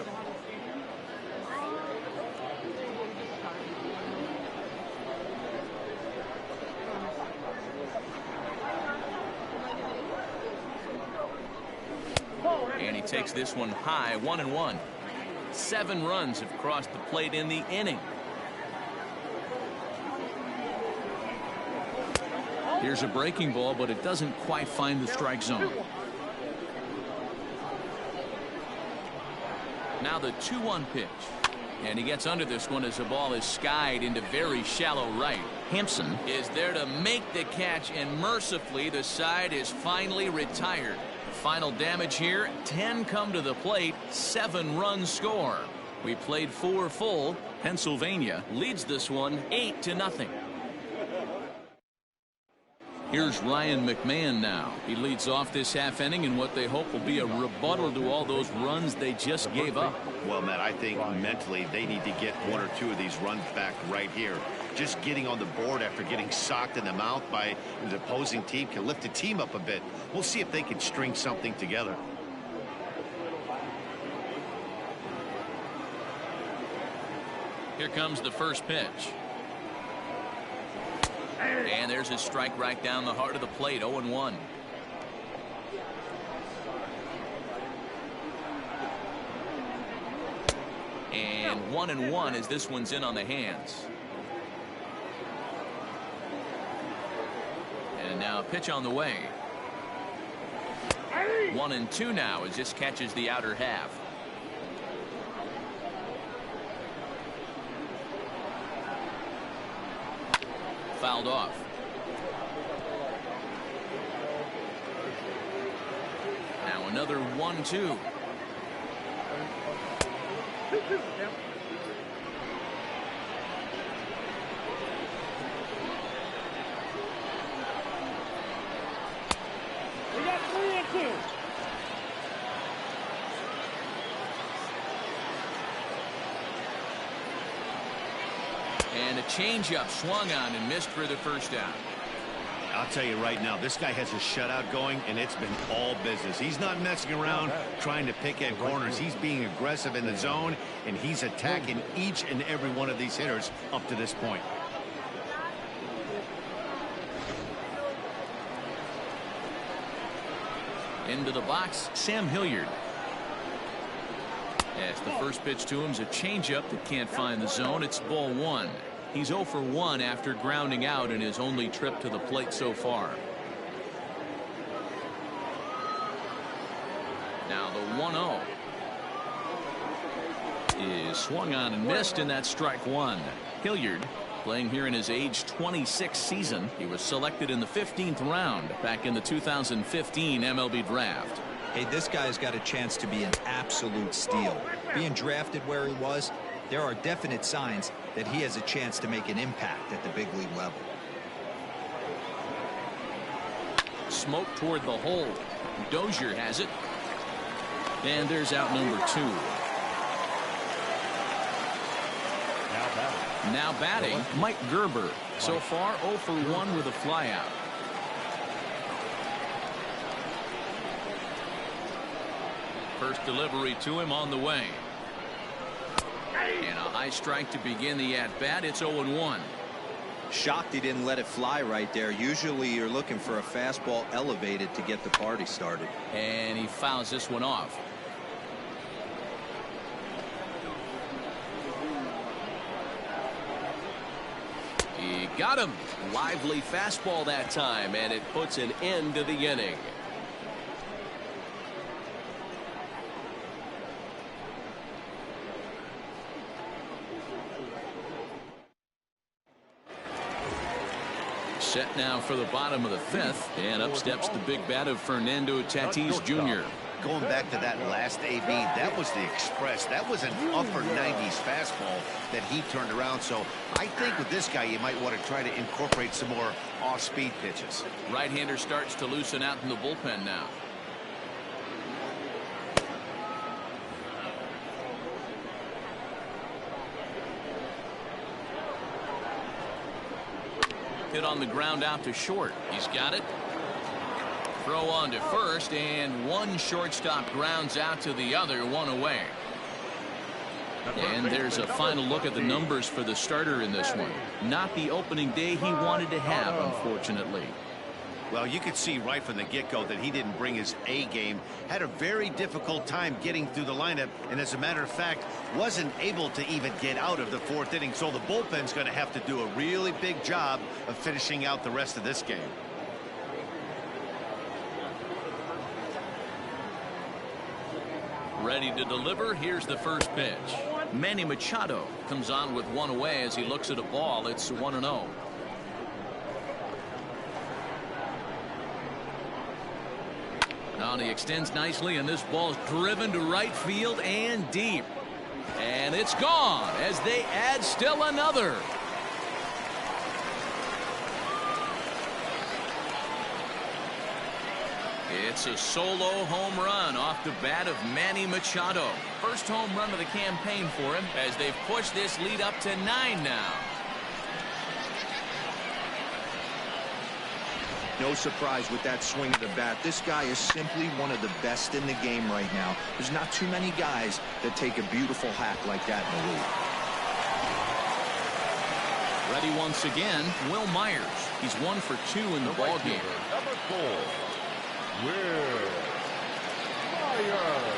And he takes this one high, 1-1. 7 runs have crossed the plate in the inning. Here's a breaking ball, but it doesn't quite find the strike zone. Now the 2-1 pitch. And he gets under this one as the ball is skied into very shallow right. Hampson is there to make the catch, and mercifully the side is finally retired. Final damage here, 10 come to the plate, 7 runs score. We played 4 full. Pennsylvania leads this one 8-0. Here's Ryan McMahon now. He leads off this half inning in what they hope will be a rebuttal to all those runs they just gave up. Well, Matt, I think mentally they need to get 1 or 2 of these runs back right here. Just getting on the board after getting socked in the mouth by the opposing team can lift the team up a bit. We'll see if they can string something together. Here comes the first pitch. And there's his strike right down the heart of the plate, 0-1. And 1-1 as this one's in on the hands. And now a pitch on the way. 1-2 now as this catches the outer half. Fouled off. Now another 1-2. We got 3-2. And a changeup swung on and missed for the first out. I'll tell you right now, this guy has a shutout going, and it's been all business. He's not messing around trying to pick at corners. He's being aggressive in the zone, and he's attacking each and every one of these hitters up to this point. Into the box, Sam Hilliard. As the first pitch to him is a changeup that can't find the zone. It's ball 1. He's 0 for 1 after grounding out in his only trip to the plate so far. Now the 1-0 is swung on and missed, and that's strike one. Hilliard playing here in his age 26 season. He was selected in the 15th round back in the 2015 MLB draft. Hey, this guy's got a chance to be an absolute steal. Being drafted where he was, there are definite signs that he has a chance to make an impact at the big league level. Smoke toward the hole. Dozier has it. And there's out number 2. Now batting, Mike Gerber. So far 0 for 1 with a flyout. First delivery to him on the way. And a high strike to begin the at-bat. It's 0-1. Shocked he didn't let it fly right there. Usually you're looking for a fastball elevated to get the party started. And he fouls this one off. He got him. Lively fastball that time, and it puts an end to the inning. Set now for the bottom of the 5th, and up steps the big bat of Fernando Tatis Jr. Going back to that last AB, that was the express. That was an upper 90s fastball that he turned around. So I think with this guy, you might want to try to incorporate some more off-speed pitches. Right-hander starts to loosen out in the bullpen now. Hit on the ground out to short. He's got it. Throw on to first, and one shortstop grounds out to the other, one away. And there's a final look at the numbers for the starter in this one. Not the opening day he wanted to have, unfortunately. Well, you could see right from the get-go that he didn't bring his A game. Had a very difficult time getting through the lineup, and as a matter of fact, wasn't able to even get out of the 4th inning. So the bullpen's going to have to do a really big job of finishing out the rest of this game. Ready to deliver. Here's the first pitch. Manny Machado comes on with one away as he looks at a ball. It's 1-0. Now he extends nicely, and this ball's driven to right field and deep. And it's gone as they add still another. It's a solo home run off the bat of Manny Machado. First home run of the campaign for him as they've pushed this lead up to 9 now. No surprise with that swing of the bat. This guy is simply one of the best in the game right now. There's not too many guys that take a beautiful hack like that in the league. Ready once again, Will Myers. He's 1 for 2 in the ball game. Number 4, Will Myers.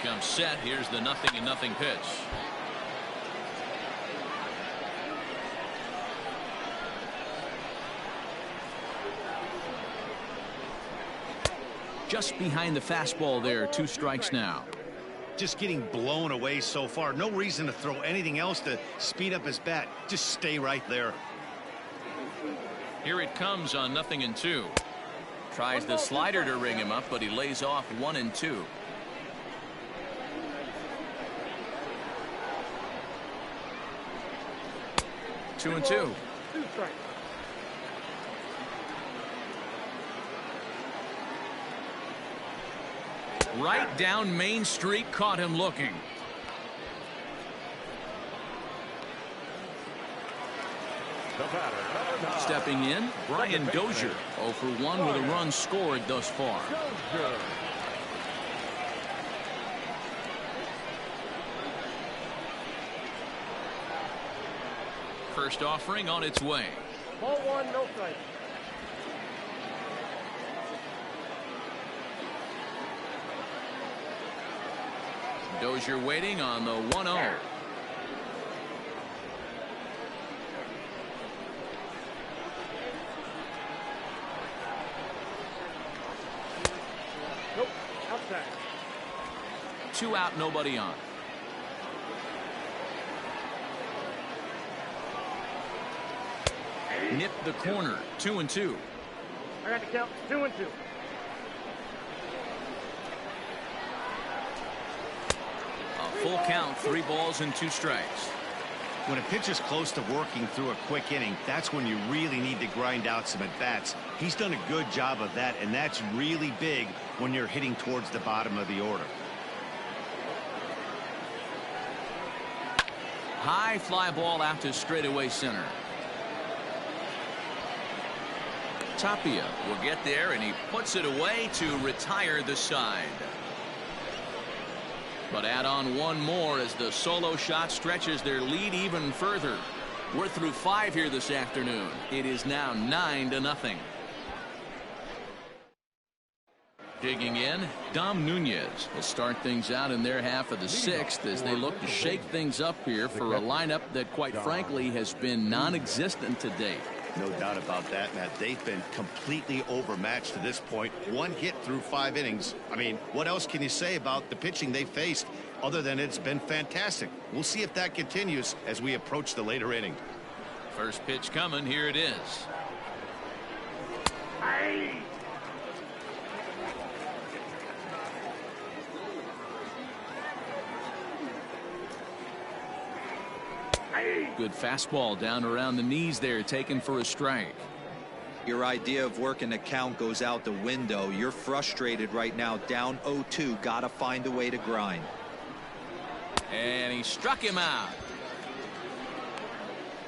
Comes set. Here's the 0-0 pitch. Just behind the fastball there. 2 strikes now. Just getting blown away so far. No reason to throw anything else to speed up his bat. Just stay right there. Here it comes on 0-2. Tries the slider to ring him up, but he lays off 1-2. 2-2. Right down Main Street, caught him looking. Stepping in, Brian Dozier. 0 for 1 with a run scored thus far. First offering on its way. Ball one, no strike. Dozier waiting on the 1-0. Nope, outside. 2 out, nobody on. Nip the corner. 2-2. I got the count. 2-2. A full count. 3 balls and 2 strikes. When a pitcher's close to working through a quick inning, that's when you really need to grind out some at-bats. He's done a good job of that, and that's really big when you're hitting towards the bottom of the order. High fly ball out to straightaway center. Tapia will get there, and he puts it away to retire the side. But add on one more as the solo shot stretches their lead even further. We're through 5 here this afternoon. It is now 9-0. Digging in, Dom Nunez will start things out in their half of the 6th as they look to shake things up here for a lineup that, quite frankly, has been non-existent to date. No doubt about that, Matt. They've been completely overmatched to this point. 1 hit through 5 innings. I mean, what else can you say about the pitching they faced other than it's been fantastic? We'll see if that continues as we approach the later inning. First pitch coming. Here it is. Good fastball down around the knees there, taken for a strike. Your idea of working the count goes out the window. You're frustrated right now, down 0-2. Gotta find a way to grind. And he struck him out.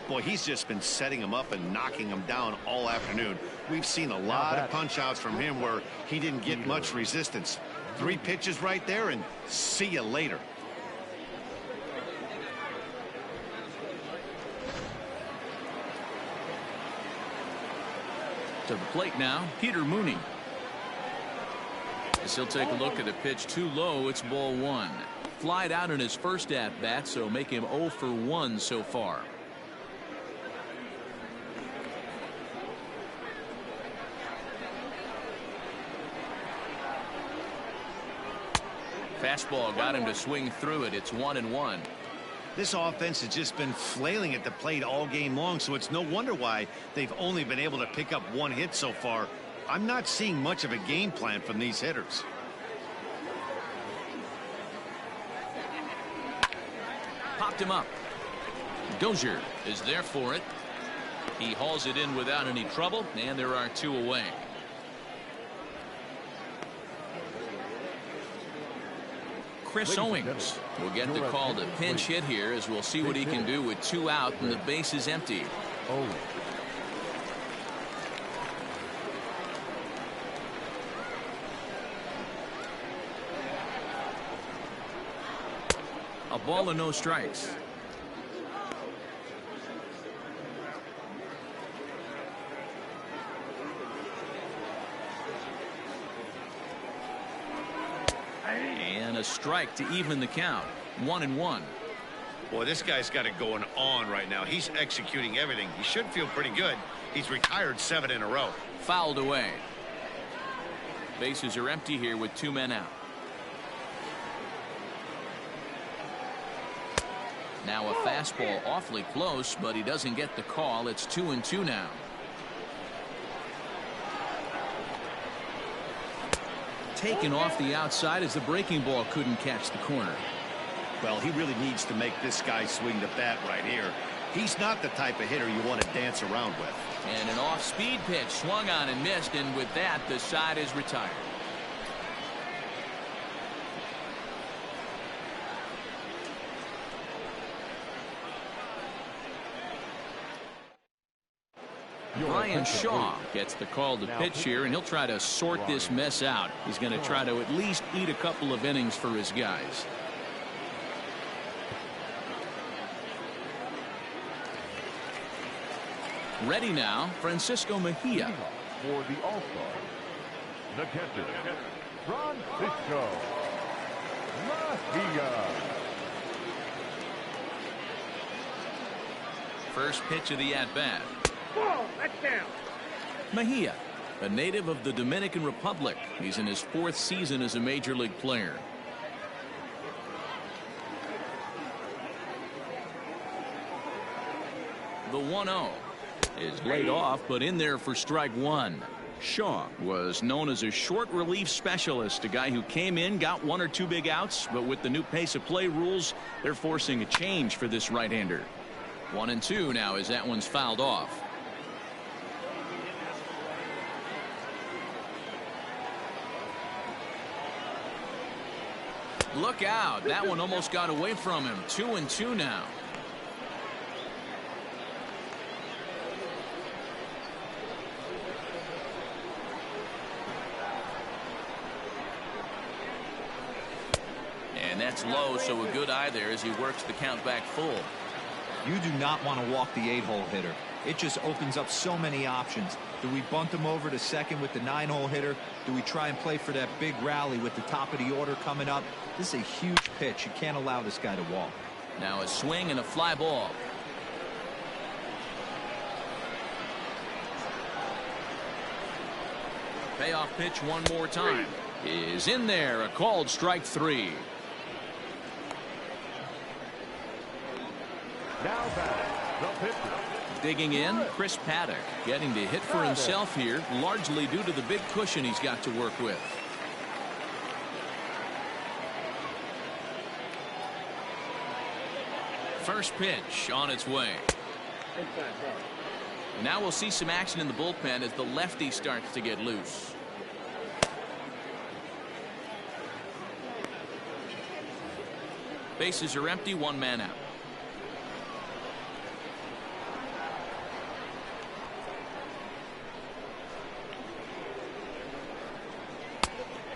Boy, he's just been setting him up and knocking him down all afternoon. We've seen a lot of punch outs from him where he didn't get much resistance. 3 pitches right there, and see you later. To the plate now, Peter Mooney. As he'll take a look at a pitch too low, it's ball 1. Flied out in his first at-bat, so make him 0 for 1 so far. Fastball got him to swing through it. It's 1-1. This offense has just been flailing at the plate all game long, so it's no wonder why they've only been able to pick up 1 hit so far. I'm not seeing much of a game plan from these hitters. Popped him up. Dozier is there for it. He hauls it in without any trouble, and there are 2 away. Chris Owings will get the call to pinch hit here, as we'll see what he can do with 2 out and the base is empty. A ball and no strikes. And a strike to even the count. 1-1. Boy, this guy's got it going on right now. He's executing everything. He should feel pretty good. He's retired 7 in a row. Fouled away. Bases are empty here with 2 men out. Now a fastball awfully close, but he doesn't get the call. It's 2-2 now. Taken off the outside as the breaking ball couldn't catch the corner. Well, he really needs to make this guy swing the bat right here. He's not the type of hitter you want to dance around with. And an off-speed pitch swung on and missed, and with that, the side is retired. Brian Shaw gets the call to pitch here, and he'll try to sort this mess out. He's going to try to at least eat a couple of innings for his guys. Ready now, Francisco Mejia. For the All-Star, the catcher, Francisco Mejia. First pitch of the at-bat. Ball, that's down. Mejia, a native of the Dominican Republic. He's in his 4th season as a major league player. The 1-0 is laid off, but in there for strike 1. Shaw was known as a short relief specialist, a guy who came in, got 1 or 2 big outs, but with the new pace of play rules, they're forcing a change for this right-hander. 1-2 now as that one's fouled off. Look out. That one almost got away from him. 2-2 now. And that's low, so a good eye there as he works the count back full. You do not want to walk the 8-hole hitter. It just opens up so many options. Do we bunt him over to second with the 9-hole hitter? Do we try and play for that big rally with the top of the order coming up? This is a huge pitch. You can't allow this guy to walk. Now a swing and a fly ball. Payoff pitch one more time. Is in there. A called strike 3. Now back, the pitcher. Digging in, Chris Paddock getting to hit for himself here, largely due to the big cushion he's got to work with. First pitch on its way. Now we'll see some action in the bullpen as the lefty starts to get loose. Bases are empty, 1 man out.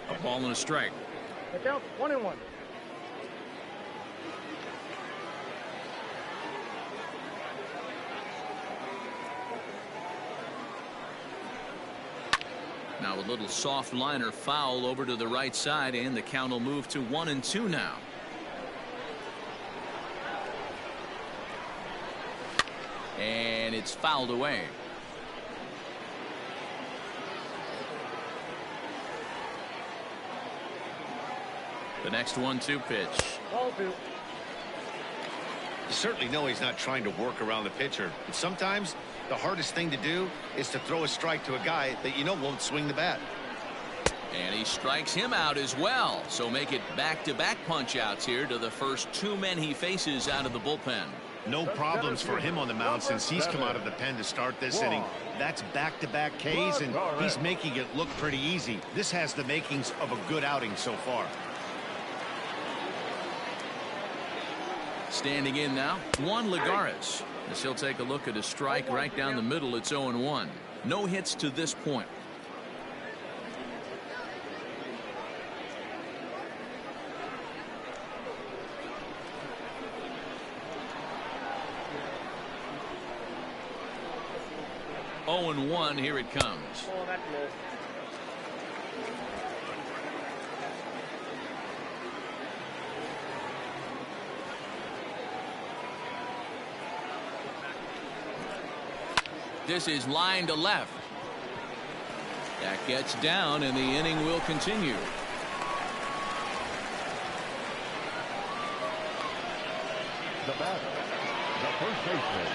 A ball and a strike. Get down, 1-1. Now a little soft liner foul over to the right side, and the count will move to 1-2 now. And it's fouled away. The next 1-2 pitch. Ball 2. You certainly know he's not trying to work around the pitcher. But sometimes the hardest thing to do is to throw a strike to a guy that you know won't swing the bat. And he strikes him out as well. So make it back-to-back punch-outs here to the first 2 men he faces out of the bullpen. No problems for him on the mound since he's come out of the pen to start this inning. That's back-to-back Ks, and he's making it look pretty easy. This has the makings of a good outing so far. Standing in now, Juan Lagares. As he'll take a look at a strike right down the middle. It's 0-1. No hits to this point. Oh, and 1. Here it comes. Oh, that's low. This is line to left. That gets down, and the inning will continue. The batter, the first baseman,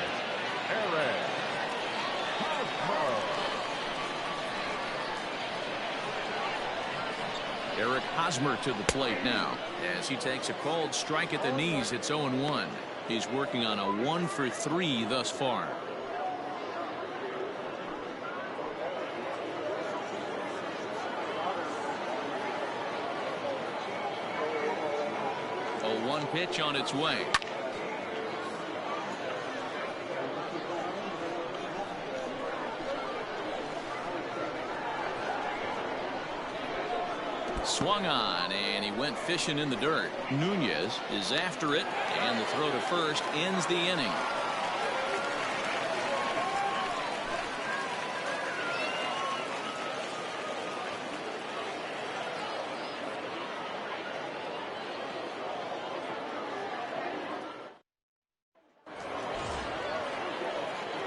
Eric Hosmer to the plate now as he takes a called strike at the knees. It's 0-1. He's working on a 1-for-3 thus far. A 1 pitch on its way. Swung on, and he went fishing in the dirt. Nunez is after it, and the throw to first ends the inning.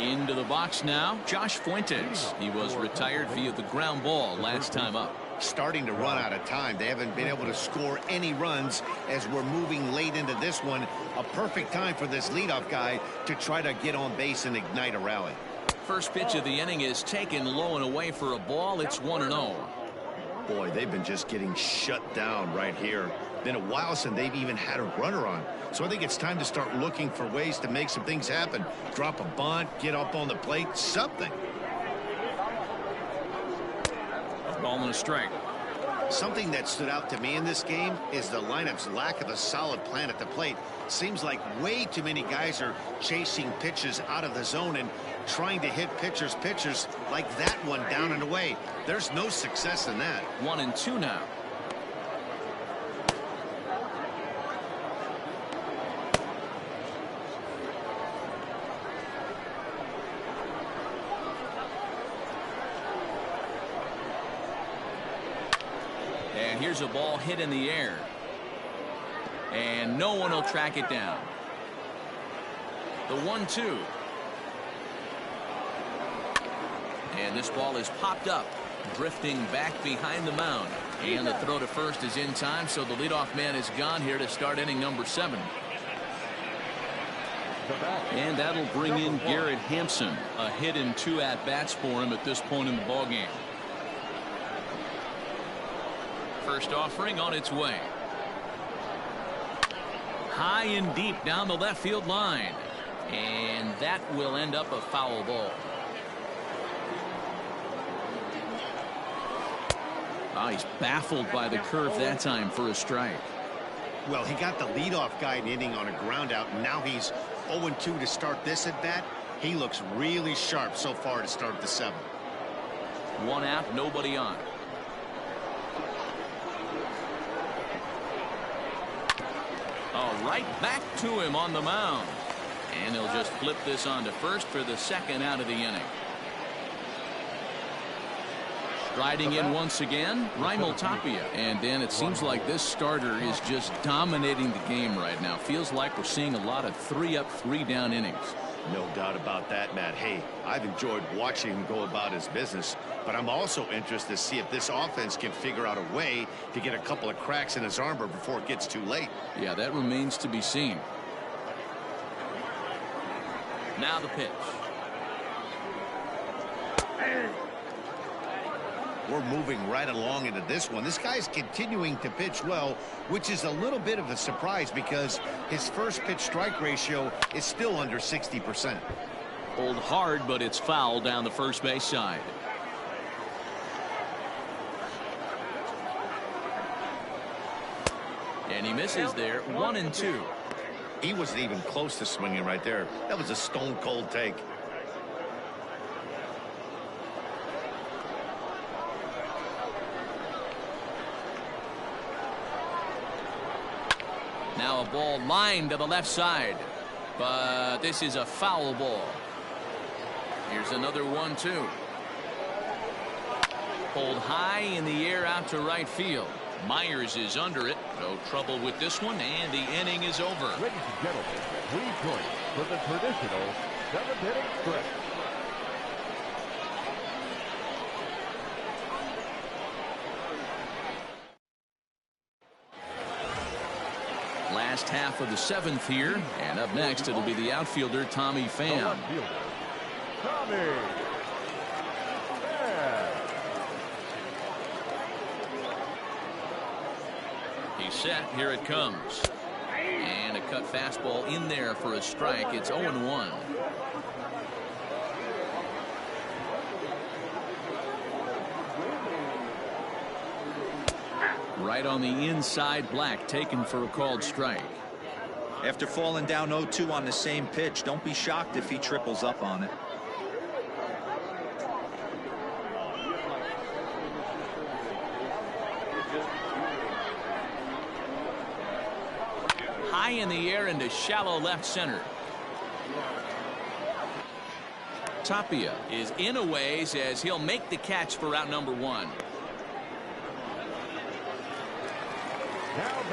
Into the box now, Josh Fuentes. He was retired via the ground ball last time up. Starting to run out of time. They haven't been able to score any runs as we're moving late into this one. A perfect time for this leadoff guy to try to get on base and ignite a rally. First pitch of the inning is taken low and away for a ball. It's 1-0. Boy, they've been just getting shut down right here. Been a while since they've even had a runner on. So I think it's time to start looking for ways to make some things happen. Drop a bunt, get up on the plate, something. Ball and a strike. Something that stood out to me in this game is the lineup's lack of a solid plan at the plate. Seems like way too many guys are chasing pitches out of the zone and trying to hit pitchers like that one down and away. There's no success in that. 1-2 now. And here's a ball hit in the air. And no one will track it down. The 1-2. And this ball is popped up, drifting back behind the mound. And the throw to first is in time, so the leadoff man is gone here to start inning number 7. And that'll bring in Garrett Hampson. A hit and 2 at-bats for him at this point in the ballgame. First offering on its way. High and deep down the left field line. And that will end up a foul ball. Oh, he's baffled by the curve that time for a strike. Well, he got the leadoff guy in inning on a ground out, and now he's 0-2 to start this at bat. He looks really sharp so far to start the 7th. 1 out, nobody on. Right back to him on the mound. And he'll just flip this on to first for the 2nd out of the inning. Striding in once again, Raimel Tapia. And Dan, it seems like this starter is just dominating the game right now. Feels like we're seeing a lot of 3-up, 3-down innings. No doubt about that, Matt. Hey, I've enjoyed watching him go about his business, but I'm also interested to see if this offense can figure out a way to get a couple of cracks in his armor before it gets too late. Yeah, that remains to be seen. Now the pitch. We're moving right along into this one. This guy's continuing to pitch well, which is a little bit of a surprise because his first pitch strike ratio is still under 60%. Pulled hard, but it's foul down the first base side. And he misses there. 1-2. He wasn't even close to swinging right there. That was a stone cold take. Now a ball lined to the left side, but this is a foul ball. Here's another 1-2. Pulled high in the air out to right field. Myers is under it. No trouble with this one, and the inning is over. Ladies and gentlemen, please join for the traditional 7th-inning stretch. Last half of the 7th here, and up next it'll be the outfielder Tommy Pham. Tommy Pham. He's set. Here it comes. And a cut fastball in there for a strike. It's 0-1. Right on the inside, Black taken for a called strike. After falling down 0-2 on the same pitch, don't be shocked if he triples up on it. High in the air into shallow left center. Tapia is in a ways as he'll make the catch for out number 1.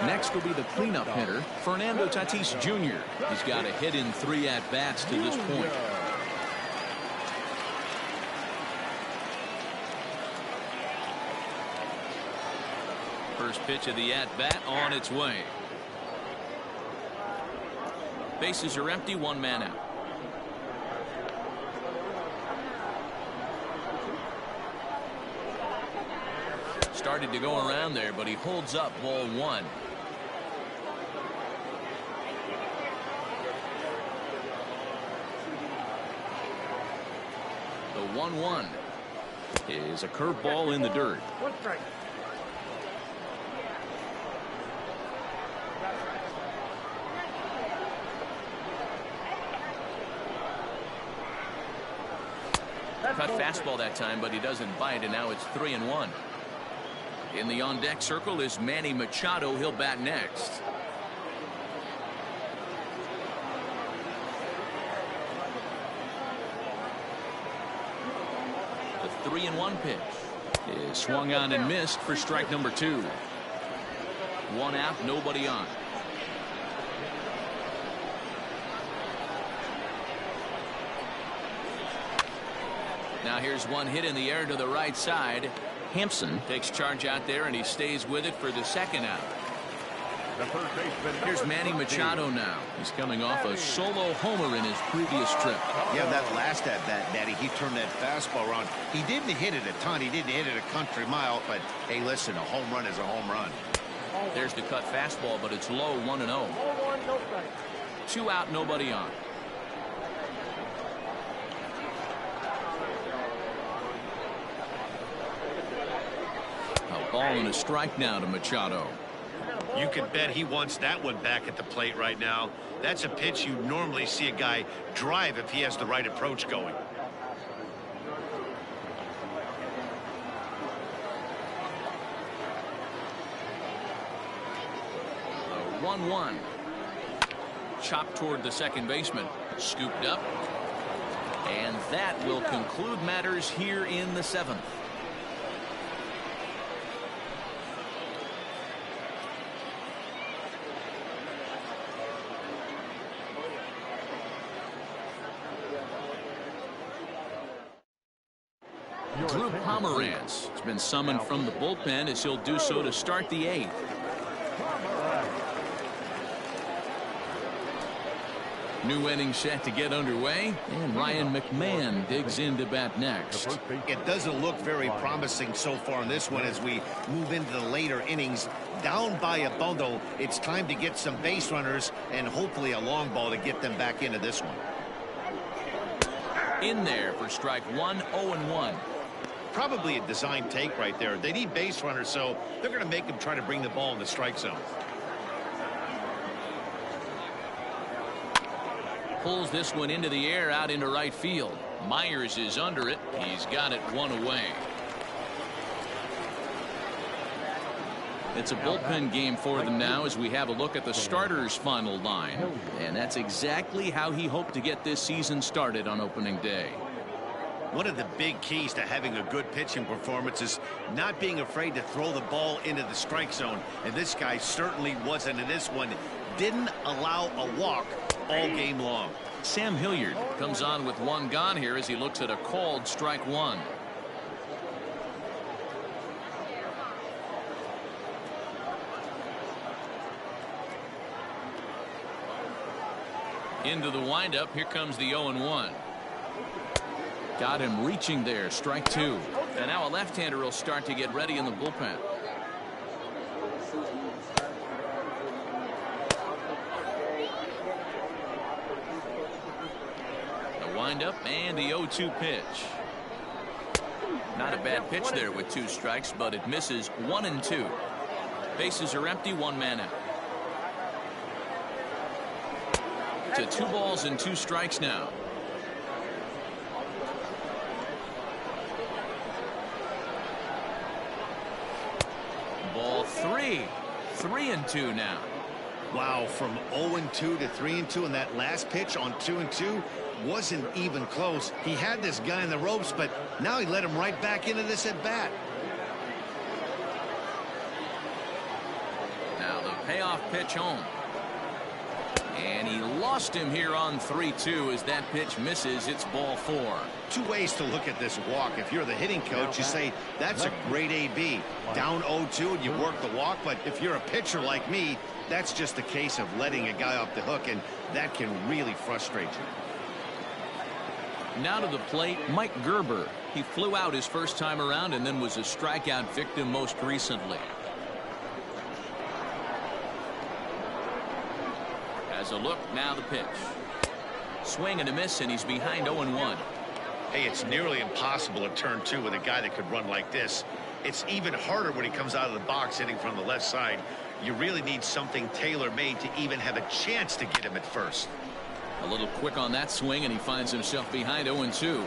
Next will be the cleanup hitter, Fernando Tatis Jr. He's got a hit in 3 at-bats to this point. first pitch of the at-bat on its way. Bases are empty, one man out. Started to go around there, but he holds up, ball one. The 1-1 is a curveball in the dirt. One strike. Cut fastball that time, but he doesn't bite, and now it's 3-1. In the on-deck circle is Manny Machado. He'll bat next. The 3-1 pitch is swung on and missed for strike number 2. One out, nobody on. Now here's one hit in the air to the right side. Hampson takes charge out there, and he stays with it for the second out. The third baseman, Here's Manny Machado now. He's coming off a solo homer in his previous trip. Yeah, that last at-bat, Daddy, he turned that fastball around. He didn't hit it a ton. He didn't hit it a country mile. But, hey, listen, a home run is a home run. There's the cut fastball, but it's low, 1-0. 1-1, no strike. 2 out, nobody on. A ball and a strike now to Machado. You can bet he wants that one back at the plate right now. That's a pitch you normally see a guy drive if he has the right approach going. The 1-1. Chopped toward the second baseman. Scooped up. And that will conclude matters here in the 7th. Drew Pomeranz has been summoned from the bullpen, as he'll do so to start the 8th. New inning set to get underway, and Ryan McMahon digs in to bat next. It doesn't look very promising so far in this one as we move into the later innings. Down by a bundle, it's time to get some base runners and hopefully a long ball to get them back into this one. In there for strike 1, 0-1. Probably a design take right there. They need base runners, so they're going to make them try to bring the ball in the strike zone. Pulls this one into the air out into right field. Myers is under it. He's got it one away. It's a bullpen game for them now as we have a look at the starters' final line. And that's exactly how he hoped to get this season started on opening day. One of the big keys to having a good pitching performance is not being afraid to throw the ball into the strike zone. And this guy certainly wasn't in this one. Didn't allow a walk all game long. Sam Hilliard comes on with one gone here as he looks at a called strike 1. Into the windup. Here comes the 0-1. Got him reaching there. Strike 2. And now a left-hander will start to get ready in the bullpen. The windup and the 0-2 pitch. Not a bad pitch there with 2 strikes, but it misses 1-2. Bases are empty, 1 man out. To 2 balls and 2 strikes now. Ball 3. 3-2 now. Wow, from 0-2 to 3-2, and that last pitch on 2-2 wasn't even close. He had this guy in the ropes, but now he let him right back into this at bat. Now the payoff pitch home. And he lost him here on 3-2 as that pitch misses. It's ball 4. Two ways to look at this walk. If you're the hitting coach, you say, that's a great AB. Down 0-2 and you work the walk. But if you're a pitcher like me, that's just a case of letting a guy off the hook, and that can really frustrate you. Now to the plate, Mike Gerber. He flew out his first time around and then was a strikeout victim most recently. As a look, now the pitch. Swing and a miss, and he's behind 0-1. Hey, it's nearly impossible to turn 2 with a guy that could run like this. It's even harder when he comes out of the box hitting from the left side. You really need something tailor-made to even have a chance to get him at first. A little quick on that swing, and he finds himself behind 0-2.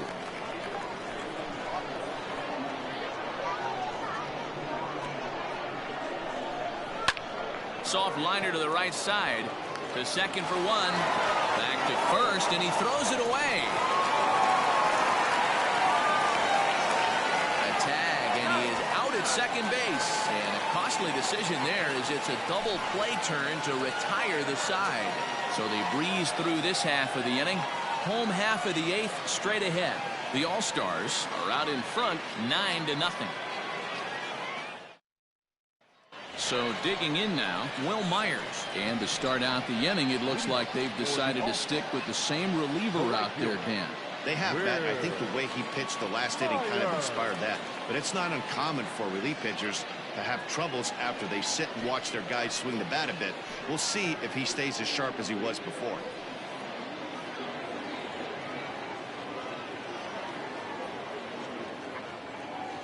Soft liner to the right side. To second for 1. Back to first, and he throws it away. A tag, and he is out at second base. And a costly decision there, as it's a double play turn to retire the side. So they breeze through this half of the inning. Home half of the 8th straight ahead. The All-Stars are out in front 9-0. So digging in now, Will Myers. And to start out the inning, it looks like they've decided to stick with the same reliever out there, Dan. They have, Matt. I think the way he pitched the last inning kind of inspired that. But it's not uncommon for relief pitchers to have troubles after they sit and watch their guys swing the bat a bit. We'll see if he stays as sharp as he was before.